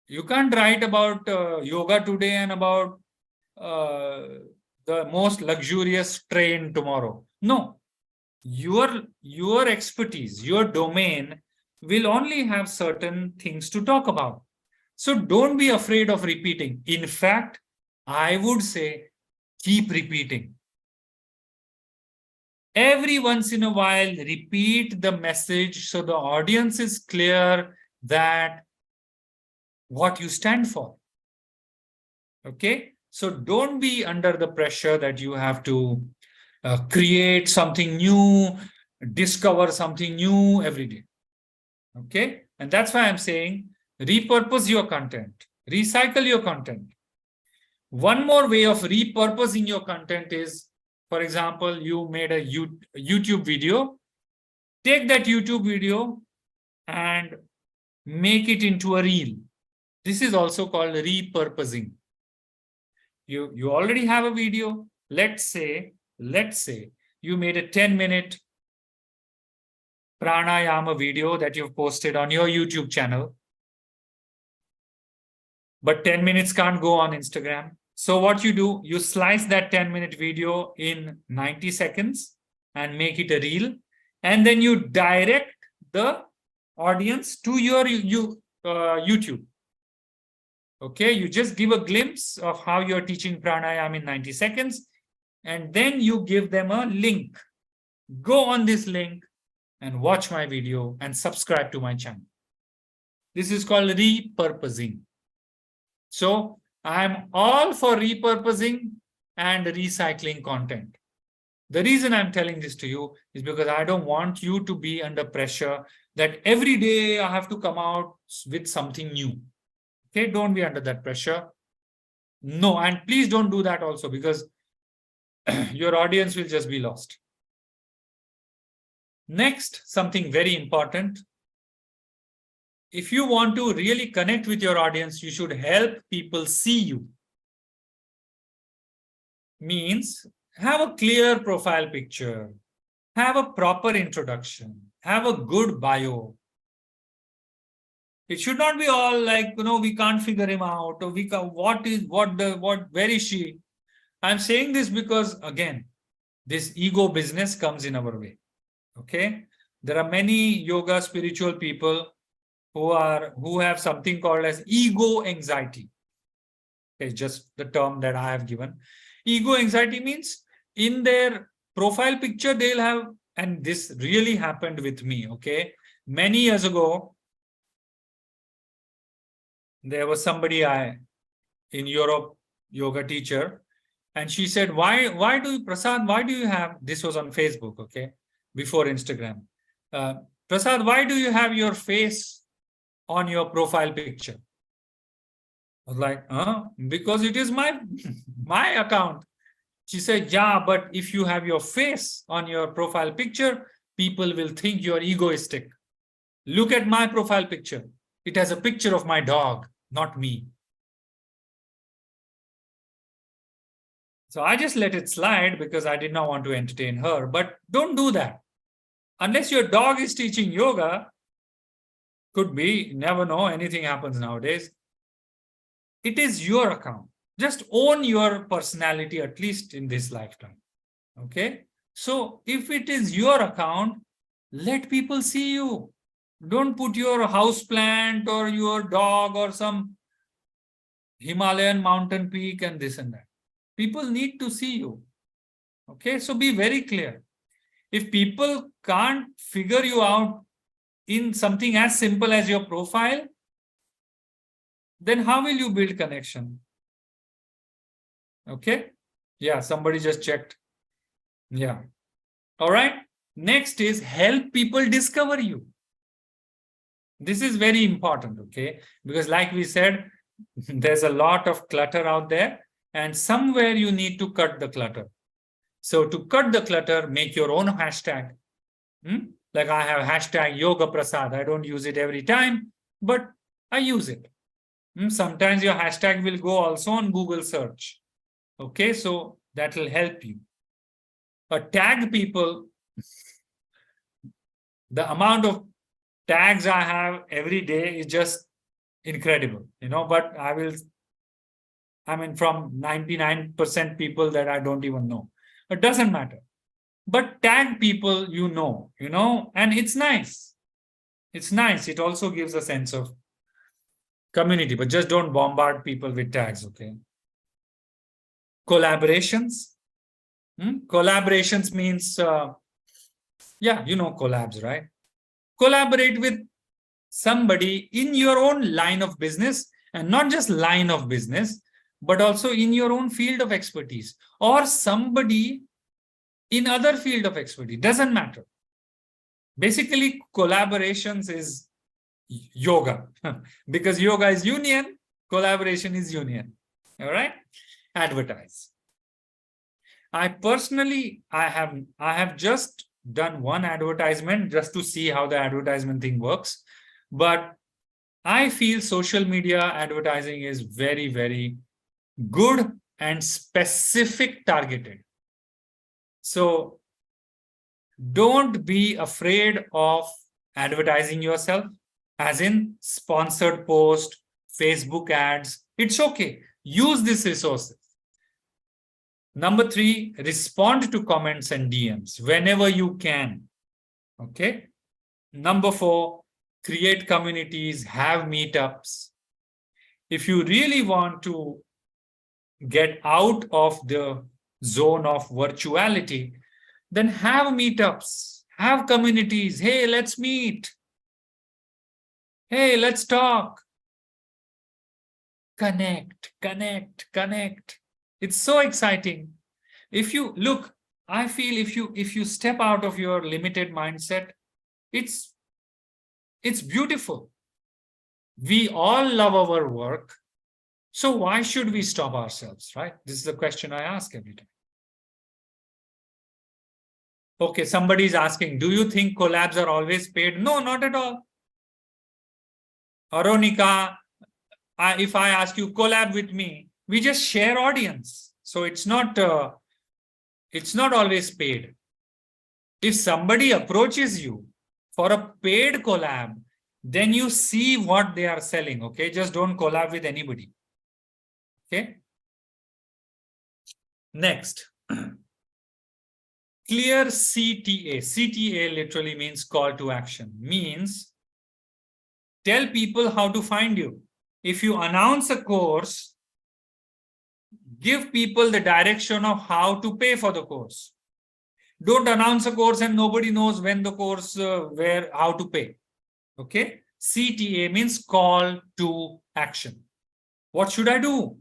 Speaker 1: You can't write about yoga today and about the most luxurious train tomorrow. No. Your expertise, your domain will only have certain things to talk about. So don't be afraid of repeating. In fact, I would say keep repeating. Every once in a while, repeat the message so the audience is clear that what you stand for. Okay? So don't be under the pressure that you have to create something new, discover something new every day. Okay? And that's why I'm saying repurpose your content, recycle your content. One more way of repurposing your content is, for example, you made a YouTube video. Take that YouTube video and make it into a reel. This is also called repurposing. You already have a video. Let's say you made a 10-minute pranayama video that you've posted on your YouTube channel. But 10 minutes can't go on Instagram. So what you do, you slice that 10-minute video in 90 seconds and make it a reel. And then you direct the audience to your YouTube. Okay, you just give a glimpse of how you're teaching pranayama in 90 seconds. And then you give them a link. Go on this link and watch my video and subscribe to my channel. This is called repurposing. So I'm all for repurposing and recycling content. The reason I'm telling this to you is because I don't want you to be under pressure that every day I have to come out with something new. Okay, don't be under that pressure. No, and please don't do that also, because your audience will just be lost. Next, something very important. If you want to really connect with your audience, you should help people see you. Means have a clear profile picture, have a proper introduction, have a good bio. It should not be all like, we can't figure him out, or where is she? I'm saying this because, again, this ego business comes in our way. Okay? There are many yoga spiritual people who have something called as ego anxiety. It's just the term that I have given. Ego anxiety means in their profile picture, they'll have, and this really happened with me, okay? Many years ago, there was somebody in Europe, yoga teacher, and she said, Prasad, why do you have, this was on Facebook, okay, before Instagram. Prasad, why do you have your face on your profile picture? I was like, because it is my account. She said, yeah, but if you have your face on your profile picture, people will think you're egoistic. Look at my profile picture. It has a picture of my dog, not me. So I just let it slide because I did not want to entertain her. But don't do that. Unless your dog is teaching yoga, could be, never know, anything happens nowadays. It is your account. Just own your personality, at least in this lifetime. Okay? So if it is your account, let people see you. Don't put your house plant or your dog or some Himalayan mountain peak and this and that. People need to see you. Okay, so be very clear. If people can't figure you out in something as simple as your profile, then how will you build connection? Okay, yeah, somebody just checked. Yeah. All right. Next is help people discover you. This is very important, okay? Because like we said, there's a lot of clutter out there, and somewhere you need to cut the clutter. So to cut the clutter, make your own hashtag. Like I have hashtag Yoga Prasad. I don't use it every time, but I use it. Sometimes your hashtag will go also on Google search. Okay, so that will help you. Tag people. The amount of tags I have every day is just incredible, but from 99% people that I don't even know. It doesn't matter. But tag people and it's nice. It's nice. It also gives a sense of community, but just don't bombard people with tags, okay? Collaborations. Collaborations means, collabs, right? Collaborate with somebody in your own line of business, and not just line of business, but also in your own field of expertise, or somebody in other field of expertise. Doesn't matter. Basically, collaborations is yoga because yoga is union, collaboration is union. All right. Advertise. I have just done one advertisement just to see how the advertisement thing works, but I feel social media advertising is very, very good and specific targeted. So don't be afraid of advertising yourself, as in sponsored post, Facebook ads. It's okay. Use these resources. Number 3, respond to comments and DMs whenever you can. Okay. Number 4, create communities, have meetups. If you really want to get out of the zone of virtuality, then have meetups, have communities. Hey, let's meet. Hey, let's talk. Connect. It's so exciting. If you look, I feel if you step out of your limited mindset, it's beautiful. We all love our work. So why should we stop ourselves, right? This is the question I ask every time. Okay, somebody is asking, do you think collabs are always paid? No, not at all. Aronika, if I ask you collab with me, we just share audience. So it's not always paid. If somebody approaches you for a paid collab, then you see what they are selling. Okay, just don't collab with anybody. Okay. Next, clear CTA. CTA literally means call to action. Means tell people how to find you. If you announce a course, give people the direction of how to pay for the course. Don't announce a course and nobody knows when the course, how to pay. Okay. CTA means call to action. What should I do?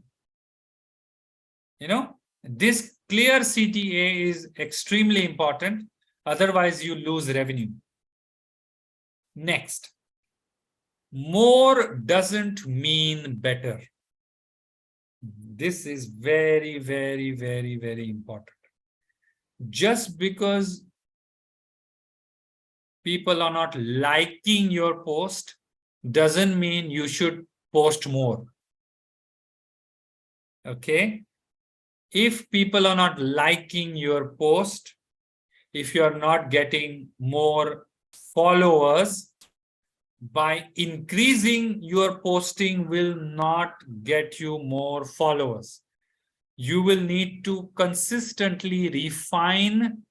Speaker 1: This clear CTA is extremely important. Otherwise, you lose revenue. Next, more doesn't mean better. This is very, very, very, very important. Just because people are not liking your post, doesn't mean you should post more. Okay? If people are not liking your post, if you are not getting more followers, by increasing your posting will not get you more followers. You will need to consistently refine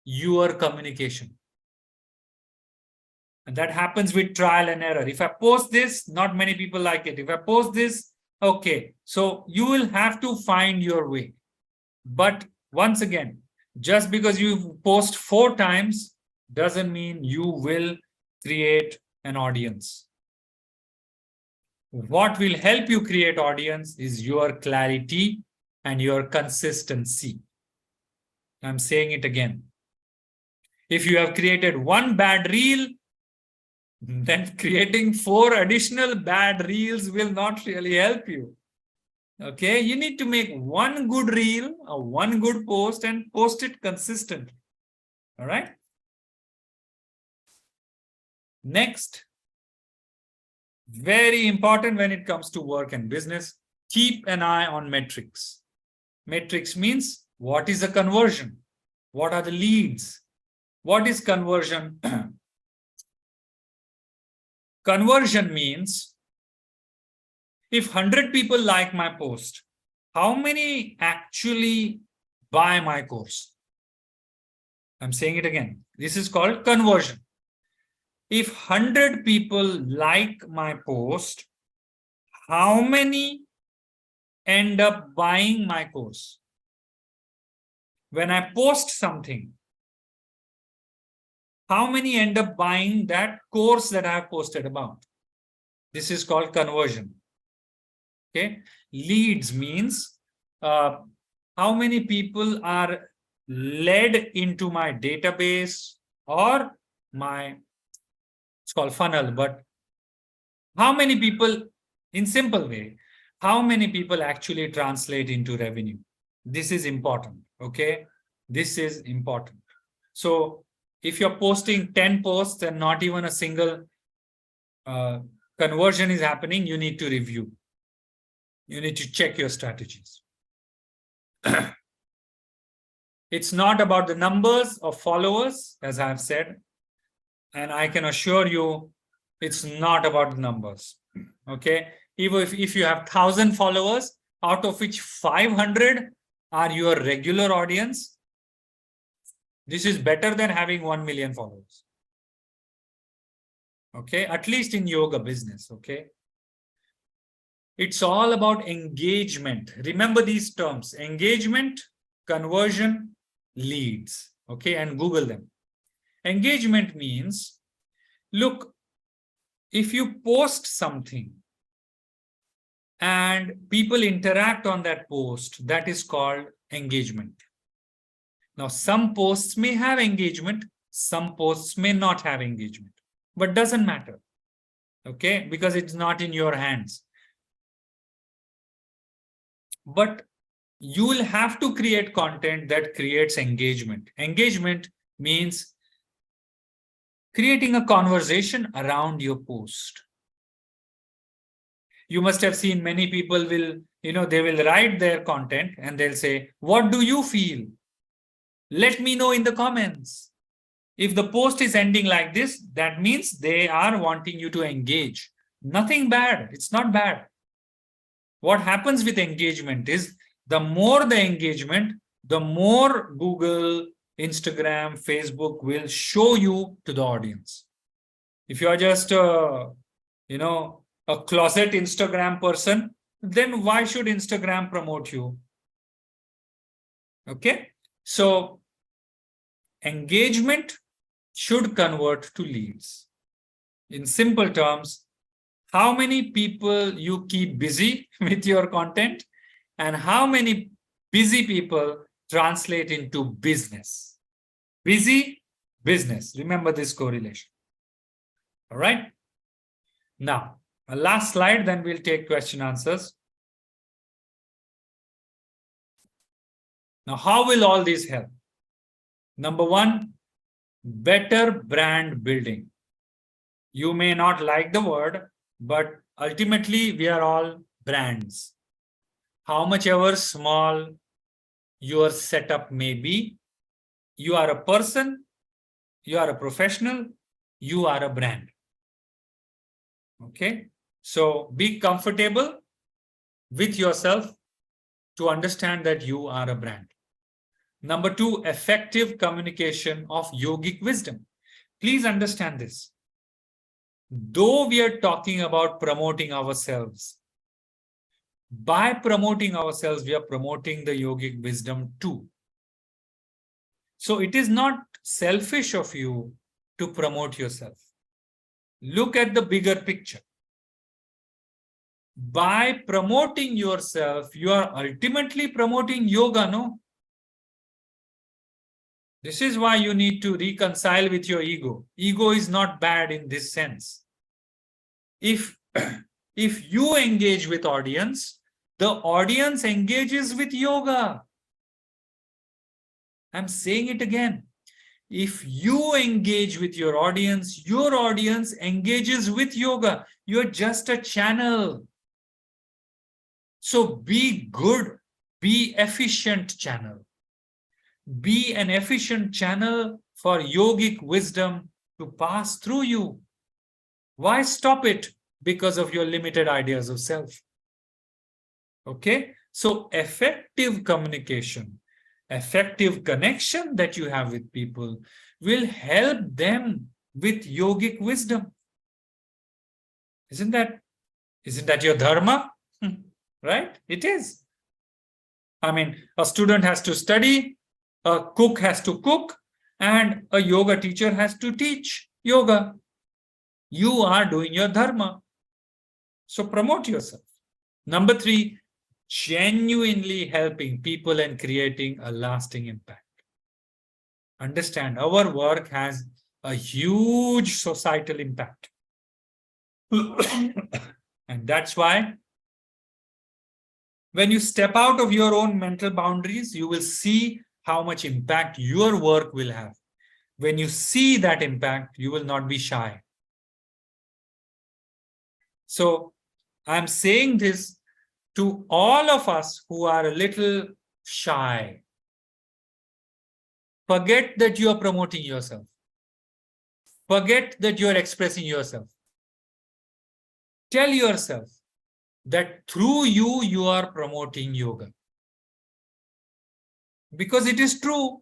Speaker 1: your communication. And that happens with trial and error. If I post this, not many people like it. If I post this, okay. So you will have to find your way. But once again, just because you post 4 times doesn't mean you will create an audience. What will help you create audience is your clarity and your consistency. I'm saying it again. If you have created one bad reel, then creating 4 additional bad reels will not really help you. Okay, you need to make one good reel or one good post and post it consistently. All right. Next, very important when it comes to work and business, keep an eye on metrics. Metrics means what is the conversion? What are the leads? What is conversion? Conversion means if 100 people like my post, how many actually buy my course? I'm saying it again. This is called conversion. If 100 people like my post, how many end up buying my course? When I post something, how many end up buying that course that I have posted about? This is called conversion. Okay. Leads means how many people are led into my database or my, it's called funnel, but how many people, in simple way, how many people actually translate into revenue? This is important. Okay. This is important. So if you're posting 10 posts and not even a single conversion is happening, you need to review. You need to check your strategies. It's not about the numbers of followers, as I've said. And I can assure you, it's not about the numbers. Okay. Even if you have 1,000 followers, out of which 500 are your regular audience, this is better than having 1 million followers. Okay. At least in yoga business. Okay. It's all about engagement. Remember these terms: engagement, conversion, leads. Okay. And Google them. Engagement means, look, if you post something and people interact on that post, that is called engagement. Now, some posts may have engagement, some posts may not have engagement, but doesn't matter. Okay, because it's not in your hands. But you will have to create content that creates engagement. Engagement means creating a conversation around your post. You must have seen many people will, they will write their content and they'll say, what do you feel? Let me know in the comments. If the post is ending like this, that means they are wanting you to engage. Nothing bad. It's not bad. What happens with engagement is the more the engagement, the more Google, Instagram, Facebook will show you to the audience. If you are just, a closet Instagram person, then why should Instagram promote you? Okay. So engagement should convert to leads. In simple terms, how many people you keep busy with your content and how many busy people translate into business. Busy, business. Remember this correlation. All right. Now, a last slide, then we'll take question answers. Now, how will all this help? Number one, better brand building. You may not like the word, but ultimately we are all brands. How much ever small your setup may be, you are a person, you are a professional, you are a brand. Okay? So be comfortable with yourself to understand that you are a brand. Number 2, effective communication of yogic wisdom. Please understand this. Though we are talking about promoting ourselves, by promoting ourselves, we are promoting the yogic wisdom too. So it is not selfish of you to promote yourself. Look at the bigger picture. By promoting yourself, you are ultimately promoting yoga, no? This is why you need to reconcile with your ego. Ego is not bad in this sense. If you engage with audience, the audience engages with yoga. I'm saying it again. If you engage with your audience engages with yoga. You're just a channel. So be good, be efficient channel. Be an efficient channel for yogic wisdom to pass through you. Why stop it because of your limited ideas of self? Okay, so effective communication, effective connection that you have with people will help them with yogic wisdom. Isn't that your dharma? Right? It is. I mean, a student has to study, a cook has to cook, and a yoga teacher has to teach yoga. You are doing your dharma. So promote yourself. Number 3, genuinely helping people and creating a lasting impact. Understand, our work has a huge societal impact. And that's why when you step out of your own mental boundaries, you will see how much impact your work will have. When you see that impact, you will not be shy. So I'm saying this to all of us who are a little shy. Forget that you are promoting yourself. Forget that you are expressing yourself. Tell yourself that through you, you are promoting yoga. Because it is true,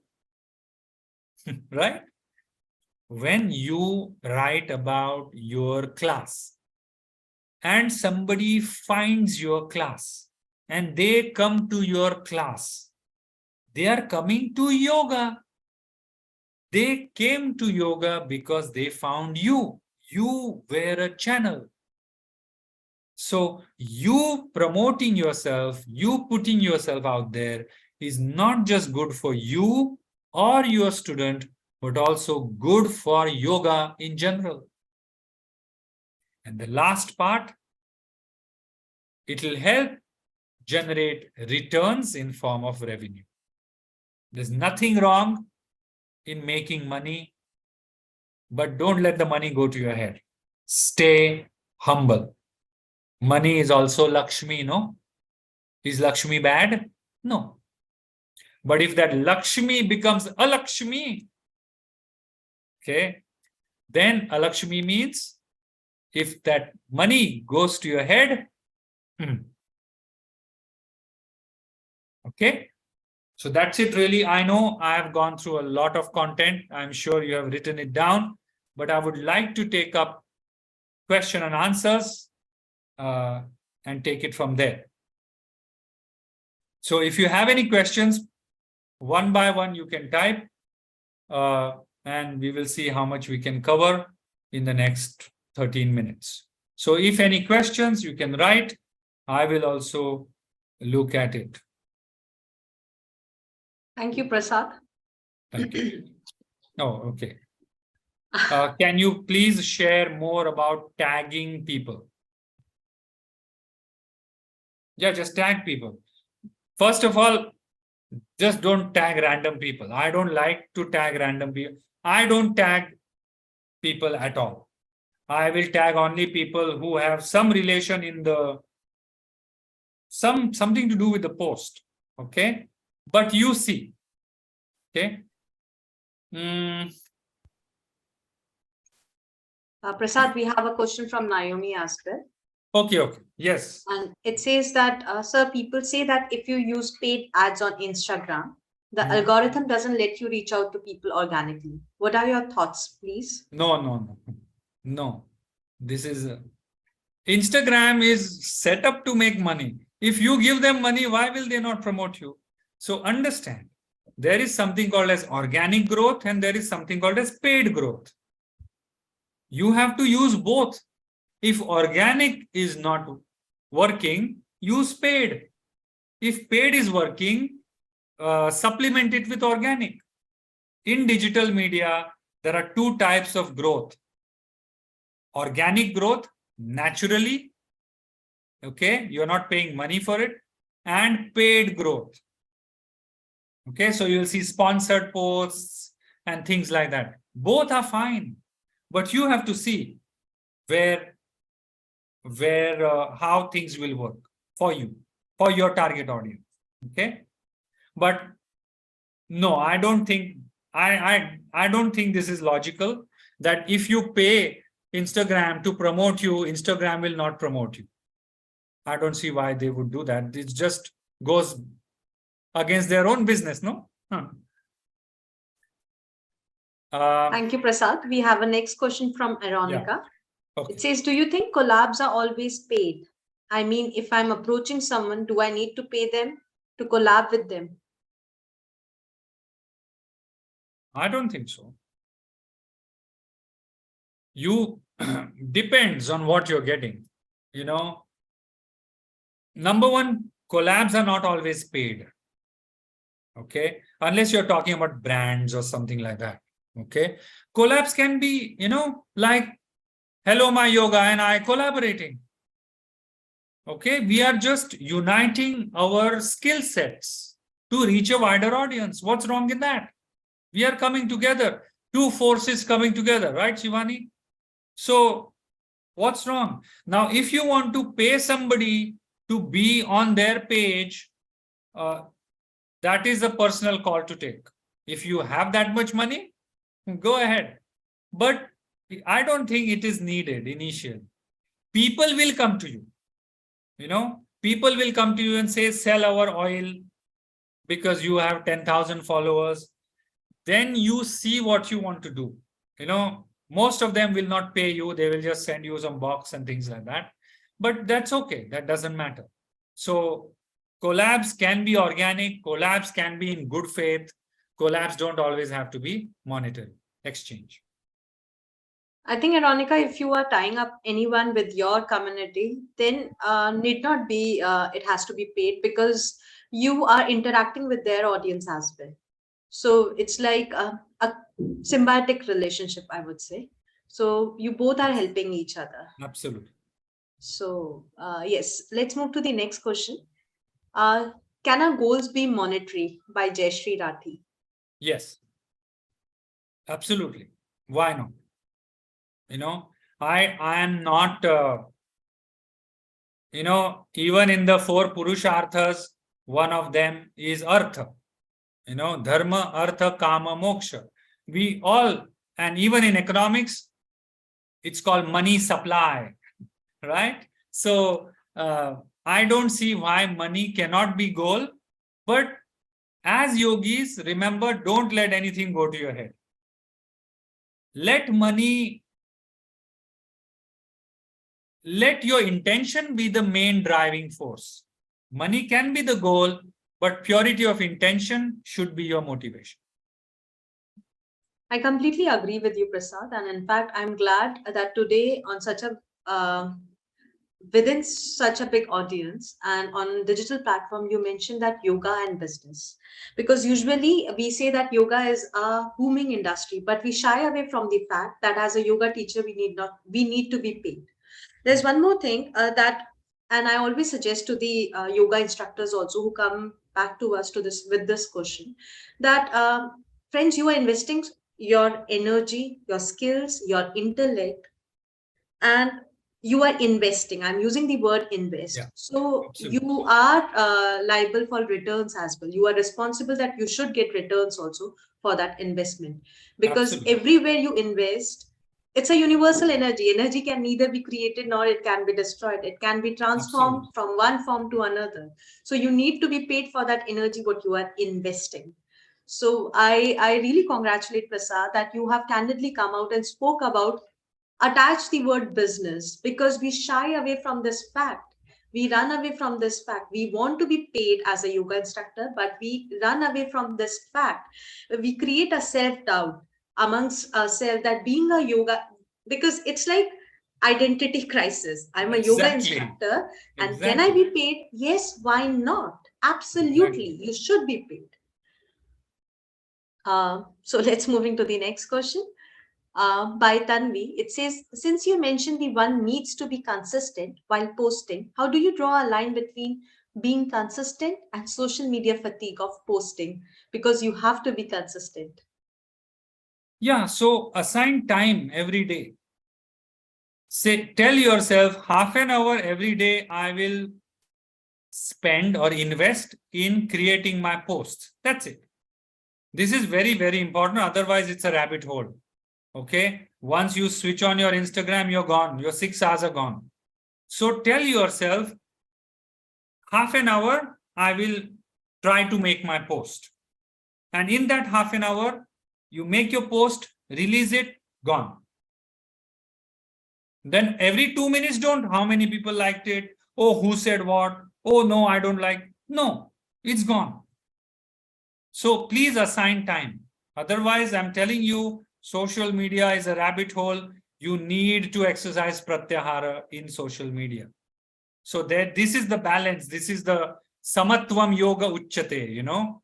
Speaker 1: right? When you write about your class and somebody finds your class and they come to your class, they are coming to yoga. They came to yoga because they found you. You were a channel. So you promoting yourself, you putting yourself out there is not just good for you or your student, but also good for yoga in general. And the last part, it will help generate returns in form of revenue. There's nothing wrong in making money, but don't let the money go to your head. Stay humble. Money is also Lakshmi, no? Is Lakshmi bad? No. But if that Lakshmi becomes a Lakshmi, okay, then a Lakshmi means if that money goes to your head, okay. So that's it really. I know I have gone through a lot of content. I'm sure you have written it down, but I would like to take up question and answers and take it from there. So if you have any questions, one by one you can type and we will see how much we can cover in the next 13 minutes. So if any questions, you can write. I will also look at it.
Speaker 2: Thank you, Prasad.
Speaker 1: Thank you. Oh, okay. Can you please share more about tagging people? Yeah, just tag people. First of all, just don't tag random people. I don't like to tag random people. I don't tag people at all. I will tag only people who have some relation in the something to do with the post. Okay, but you see, okay.
Speaker 2: Prasad, we have a question from Naomi as well.
Speaker 1: Okay, yes.
Speaker 2: And it says that, sir, people say that if you use paid ads on Instagram, the algorithm doesn't let you reach out to people organically. What are your thoughts, please?
Speaker 1: No. This is Instagram is set up to make money. If you give them money, why will they not promote you? So understand, there is something called as organic growth and there is something called as paid growth. You have to use both. If organic is not working, use paid. If paid is working, supplement it with organic. In digital media, there are two types of growth. Organic growth, naturally, okay, you're not paying money for it, and paid growth. Okay, so you'll see sponsored posts and things like that. Both are fine, but you have to see how things will work for you, for your target audience. Okay, but no, I don't think I don't think this is logical that if you pay Instagram to promote you, Instagram will not promote you. I don't see why they would do that. It just goes against their own business, no?
Speaker 2: Thank you, Prasad. We have a next question from Veronica.
Speaker 1: Yeah. Okay.
Speaker 2: It says, do you think collabs are always paid? I mean, if I'm approaching someone, do I need to pay them to collab with them?
Speaker 1: I don't think so. You depends on what you're getting. You know, number one, collabs are not always paid. Okay, unless you're talking about brands or something like that. Okay, collabs can be, you know, like hellomyyoga and I collaborating. Okay, we are just uniting our skill sets to reach a wider audience. What's wrong in that? We are coming together, two forces coming together, right, Shivani? So what's wrong? Now, if you want to pay somebody to be on their page, that is a personal call to take. If you have that much money, go ahead. But I don't think it is needed initially. People will come to you. You know, people will come to you and say, sell our oil because you have 10,000 followers. Then you see what you want to do. You know, most of them will not pay you. They will just send you some box and things like that. But that's okay. That doesn't matter. So collabs can be organic. Collabs can be in good faith. Collabs don't always have to be monetary exchange.
Speaker 2: I think, Veronica, if you are tying up anyone with your community, then need not be, it has to be paid because you are interacting with their audience as well. So it's like a symbiotic relationship, I would say. So you both are helping each other.
Speaker 1: Absolutely.
Speaker 2: So yes, let's move to the next question. Can our goals be monetary? By Jayashree Rathi.
Speaker 1: Yes. Absolutely. Why not? You know, I am not, you know, even in the 4 Purusharthas, one of them is Artha. You know, Dharma, Artha, Kama, Moksha. We all, and even in economics, it's called money supply, right? So I don't see why money cannot be goal, but as yogis, remember, don't let anything go to your head. Let your intention be the main driving force. Money can be the goal, but purity of intention should be your motivation.
Speaker 2: I completely agree with you, Prasad. And in fact, I'm glad that today on such a within such a big audience and on digital platform, you mentioned that yoga and business, because usually we say that yoga is a booming industry, but we shy away from the fact that as a yoga teacher, we need to be paid. There's one more thing and I always suggest to the yoga instructors also who come back to us with this question, that friends, you are investing your energy, your skills, your intellect, and you are investing. I'm using the word invest.
Speaker 1: Yeah,
Speaker 2: So
Speaker 1: absolutely.
Speaker 2: you are liable for returns as well. You are responsible that you should get returns also for that investment, because
Speaker 1: Absolutely.
Speaker 2: everywhere you invest, it's a universal energy. Energy can neither be created nor it can be destroyed. It can be transformed
Speaker 1: Absolutely.
Speaker 2: from one form to another. So you need to be paid for that energy what you are investing. So I really congratulate Prasad that you have candidly come out and spoke about, attach the word business, because we shy away from this fact. We run away from this fact. We want to be paid as a yoga instructor, but we run away from this fact. We create a self doubt amongst ourselves that being a yoga, because it's like identity crisis. I'm a yoga
Speaker 1: Exactly.
Speaker 2: instructor, and can I
Speaker 1: Exactly.
Speaker 2: be paid? Yes, why not?
Speaker 1: Exactly.
Speaker 2: Absolutely, you should be paid. So let's moving to the next question by Tanvi. It says, since you mentioned the one needs to be consistent while posting, how do you draw a line between being consistent and social media fatigue of posting? Because you have to be consistent.
Speaker 1: Yeah, so assign time every day. Say, tell yourself half an hour every day I will spend or invest in creating my posts. That's it. This is very, very important. Otherwise, it's a rabbit hole. Okay. Once you switch on your Instagram, you're gone. Your 6 hours are gone. So tell yourself half an hour, I will try to make my post. And in that half an hour, you make your post, release it, gone. Then every 2 minutes, don't how many people liked it. Oh, who said what? Oh, no, I don't like. No, it's gone. So please assign time. Otherwise, I'm telling you, social media is a rabbit hole. You need to exercise pratyahara in social media. So that this is the balance. This is the samatvam yoga uchyate,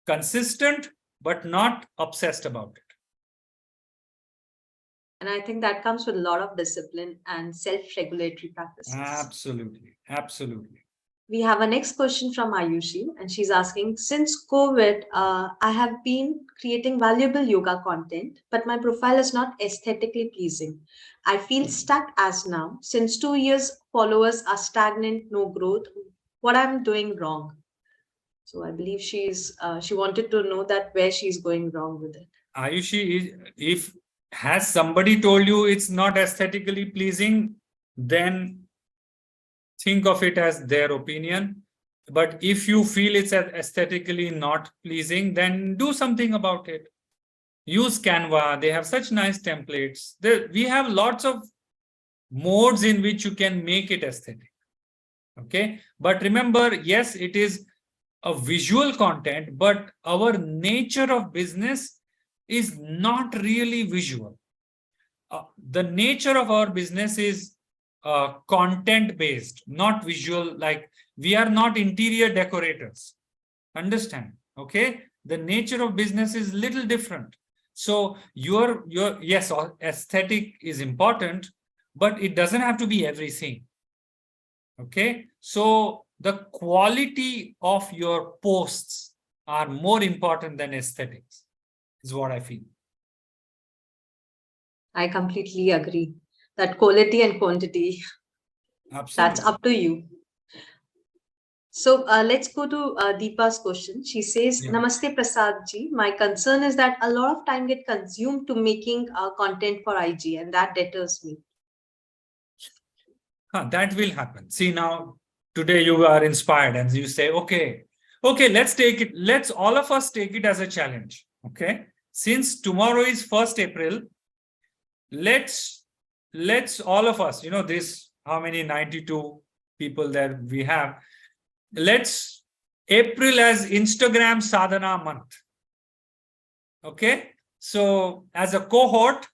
Speaker 1: consistent, but not obsessed about it.
Speaker 2: And I think that comes with a lot of discipline and self regulatory practices.
Speaker 1: Absolutely. Absolutely.
Speaker 2: We have a next question from Ayushi, and she's asking, since COVID, I have been creating valuable yoga content, but my profile is not aesthetically pleasing. I feel stuck as now. Since 2 years, followers are stagnant, no growth. What I'm doing wrong? So I believe she wanted to know that where she's going wrong with it.
Speaker 1: Ayushi, if has somebody told you it's not aesthetically pleasing, then think of it as their opinion. But if you feel it's aesthetically not pleasing, then do something about it. Use Canva. They have such nice templates. We have lots of modes in which you can make it aesthetic. Okay. But remember, yes, it is a visual content, but our nature of business is not really visual. The nature of our business is content based, not visual. Like, we are not interior decorators. Understand? Okay. The nature of business is little different. So your yes, aesthetic is important, but it doesn't have to be everything. Okay. So the quality of your posts are more important than aesthetics, is what I feel.
Speaker 2: I completely agree that quality and quantity, that's
Speaker 1: Absolutely.
Speaker 2: up to you. So let's go to Deepa's question. She says,
Speaker 1: Yeah.
Speaker 2: Namaste Prasad ji. My concern is that a lot of time get consumed to making content for IG, and that deters me.
Speaker 1: That will happen. See, now today you are inspired and you say, okay, let's take it. Let's all of us take it as a challenge. Okay. Since tomorrow is 1st April, let's all of us, this, how many 92 people that we have, let's April as Instagram sadhana month. Okay. So as a cohort,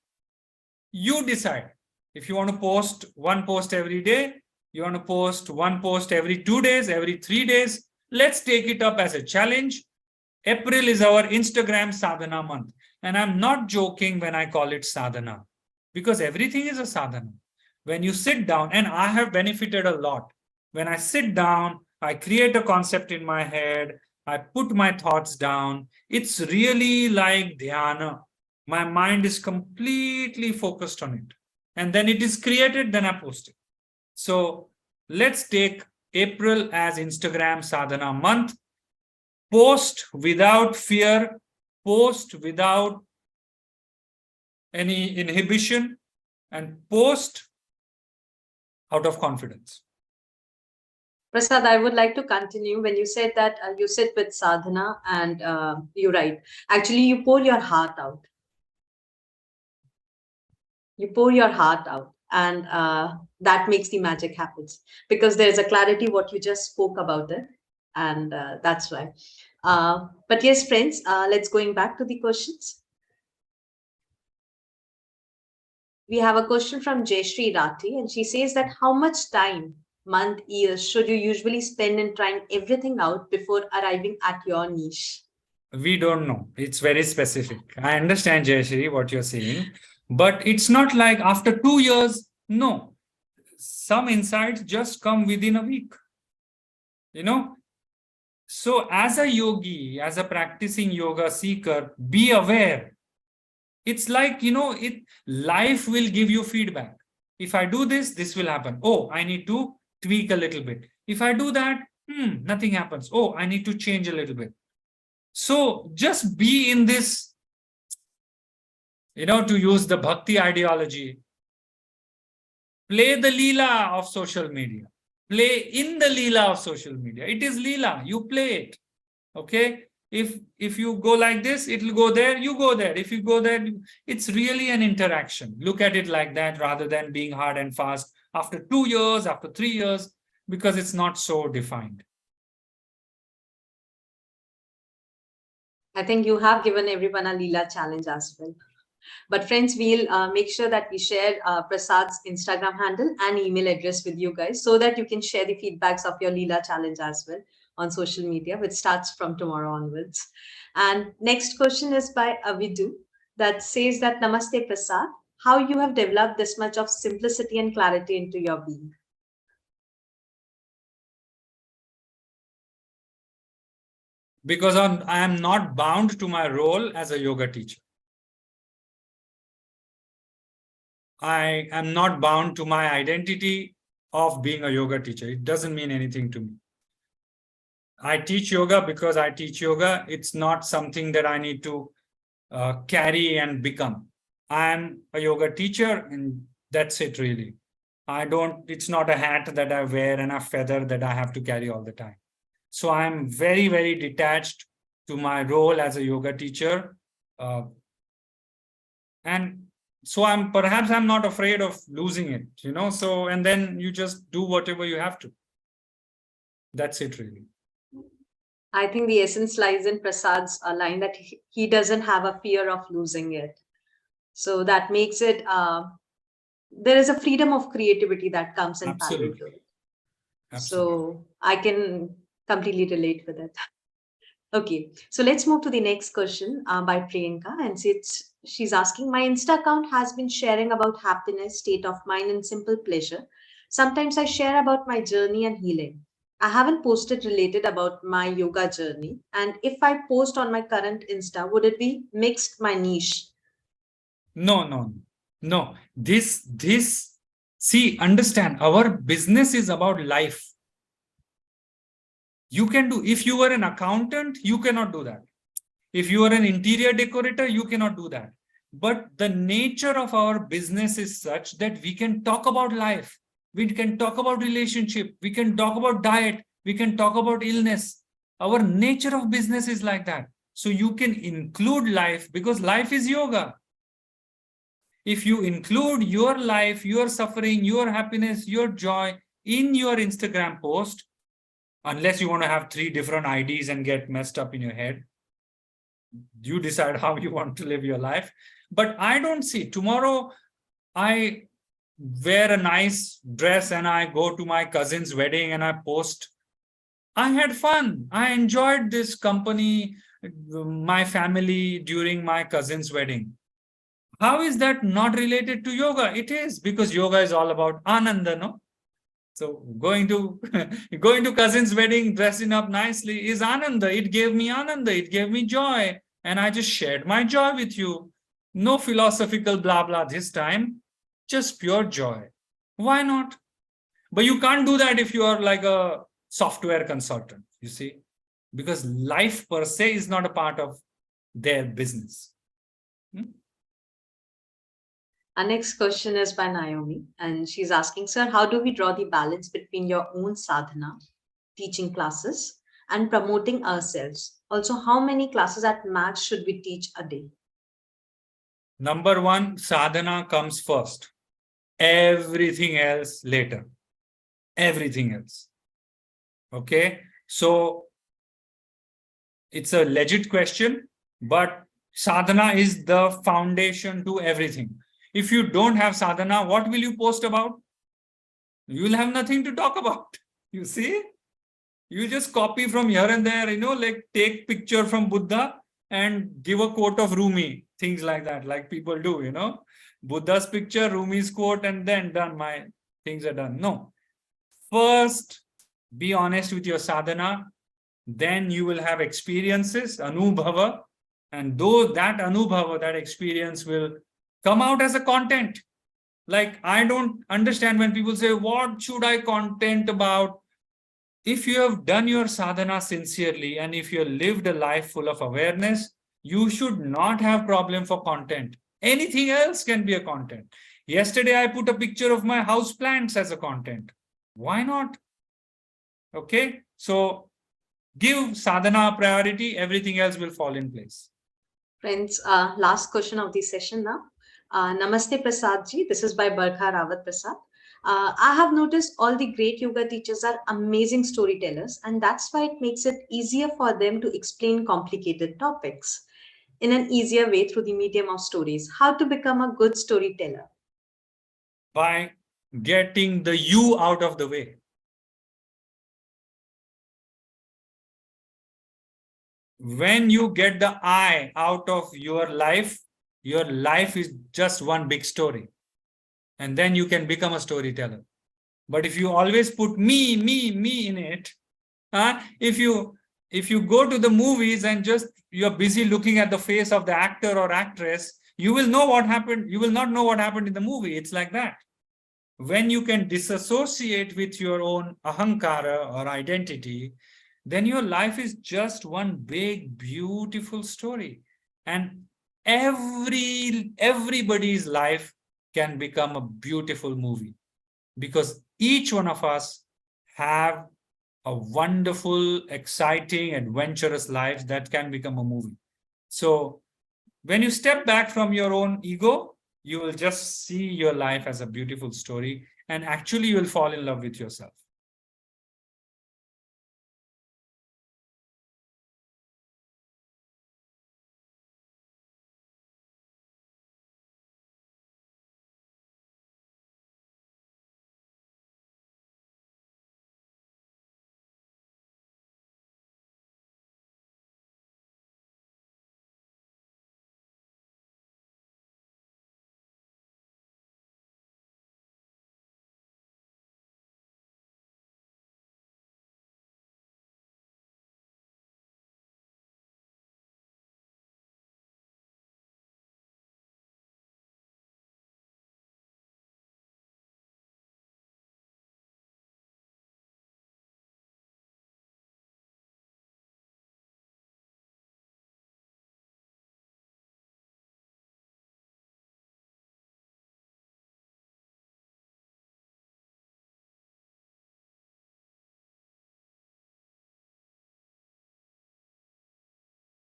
Speaker 1: you decide if you want to post one post every day, you want to post one post every 2 days, every 3 days. Let's take it up as a challenge. April is our Instagram sadhana month. And I'm not joking when I call it sadhana, because everything is a sadhana. When you sit down, and I have benefited a lot. When I sit down, I create a concept in my head, I put my thoughts down. It's really like dhyana. My mind is completely focused on it. And then it is created, then I post it. So let's take April as Instagram Sadhana month. Post without fear, post without any inhibition, and post out of confidence.
Speaker 2: Prasad, I would like to continue. When you said that you sit with sadhana and you write, actually, you pour your heart out. You pour your heart out, and that makes the magic happen, because there's a clarity what you just spoke about it, and that's why. But yes, friends, let's going back to the questions. We have a question from Jayashree Rati, and she says that how much time, month, years should you usually spend in trying everything out before arriving at your niche?
Speaker 1: We don't know. It's very specific. I understand, Jayashree, what you're saying, but it's not like after 2 years. No, some insights just come within a week. So as a yogi, as a practicing yoga seeker, be aware. It's like, life will give you feedback. If I do this, this will happen. Oh, I need to tweak a little bit. If I do that, nothing happens. Oh, I need to change a little bit. So just be in this, to use the bhakti ideology, play the leela of social media. Play in the leela of social media. It is leela. You play it. Okay? If you go like this, it will go there, you go there. If you go there, it's really an interaction. Look at it like that rather than being hard and fast after 2 years, after 3 years, because it's not so defined.
Speaker 2: I think you have given everyone a Leela challenge as well. But friends, we'll make sure that we share Prasad's Instagram handle and email address with you guys, so that you can share the feedbacks of your Leela challenge as well on social media, which starts from tomorrow onwards. And next question is by Avidu, that says that Namaste Prasad, how you have developed this much of simplicity and clarity into your being?
Speaker 1: Because I am not bound to my role as a yoga teacher. I am not bound to my identity of being a yoga teacher. It doesn't mean anything to me. I teach yoga because I teach yoga. It's not something that I need to carry and become. I'm a yoga teacher, and that's it really. It's not a hat that I wear and a feather that I have to carry all the time. So I'm very, very detached to my role as a yoga teacher. And so I'm not afraid of losing it, so, and then you just do whatever you have to. That's it really.
Speaker 2: I think the essence lies in Prasad's line that he doesn't have a fear of losing it. So that makes it, there is a freedom of creativity that comes in parallel to it. So I can completely relate with it. Okay, so let's move to the next question by Priyanka, and she's asking, my Insta account has been sharing about happiness, state of mind, and simple pleasure. Sometimes I share about my journey and healing. I haven't posted related about my yoga journey. And if I post on my current Insta, would it be mixed my niche?
Speaker 1: No. See, understand, our business is about life. You can do, if you were an accountant, you cannot do that. If you are an interior decorator, you cannot do that. But the nature of our business is such that we can talk about life. We can talk about relationship. We can talk about diet. We can talk about illness. Our nature of business is like that. So you can include life, because life is yoga. If you include your life, your suffering, your happiness, your joy in your Instagram post, unless you want to have 3 different IDs and get messed up in your head, you decide how you want to live your life. But I don't see, tomorrow I wear a nice dress and I go to my cousin's wedding and I post, I had fun. I enjoyed this company, my family during my cousin's wedding. How is that not related to yoga? It is, because yoga is all about ananda, no? So going to cousin's wedding, dressing up nicely is ananda. It gave me ananda. It gave me joy. And I just shared my joy with you. No philosophical blah blah this time, just pure joy. Why not? But you can't do that if you are like a software consultant, you see, because life per se is not a part of their business.
Speaker 2: Our next question is by Naomi, and she's asking, Sir, how do we draw the balance between your own sadhana, teaching classes, and promoting ourselves? Also, how many classes at max should we teach a day?
Speaker 1: Number one, sadhana comes first. Everything else later. Everything else. Okay. So it's a legit question, but sadhana is the foundation to everything. If you don't have sadhana, what will you post about? You will have nothing to talk about. You see? You just copy from here and there, like take picture from Buddha and give a quote of Rumi, things like that, like people do, Buddha's picture, Rumi's quote, and then done, my things are done. No. First, be honest with your sadhana, then you will have experiences, anubhava, and though that anubhava, that experience will come out as a content. Like, I don't understand when people say, what should I content about? If you have done your sadhana sincerely and if you have lived a life full of awareness, you should not have problem for content. Anything else can be a content. Yesterday, I put a picture of my house plants as a content. Why not? Okay, so give sadhana a priority, everything else will fall in place.
Speaker 2: Friends, last question of the session now. Namaste Prasad ji, this is by Barkha Rawat Prasad. I have noticed all the great yoga teachers are amazing storytellers, and that's why it makes it easier for them to explain complicated topics in an easier way through the medium of stories. How to become a good storyteller?
Speaker 1: By getting the you out of the way. When you get the I out of your life is just one big story. And then you can become a storyteller. But if you always put me in it, if you go to the movies and just you're busy looking at the face of the actor or actress, you will know what happened. You will not know what happened in the movie. It's like that. When you can disassociate with your own ahankara or identity, then your life is just one big, beautiful story. And everybody's life can become a beautiful movie because each one of us have a wonderful, exciting, adventurous life that can become a movie. So when you step back from your own ego, you will just see your life as a beautiful story and actually you will fall in love with yourself.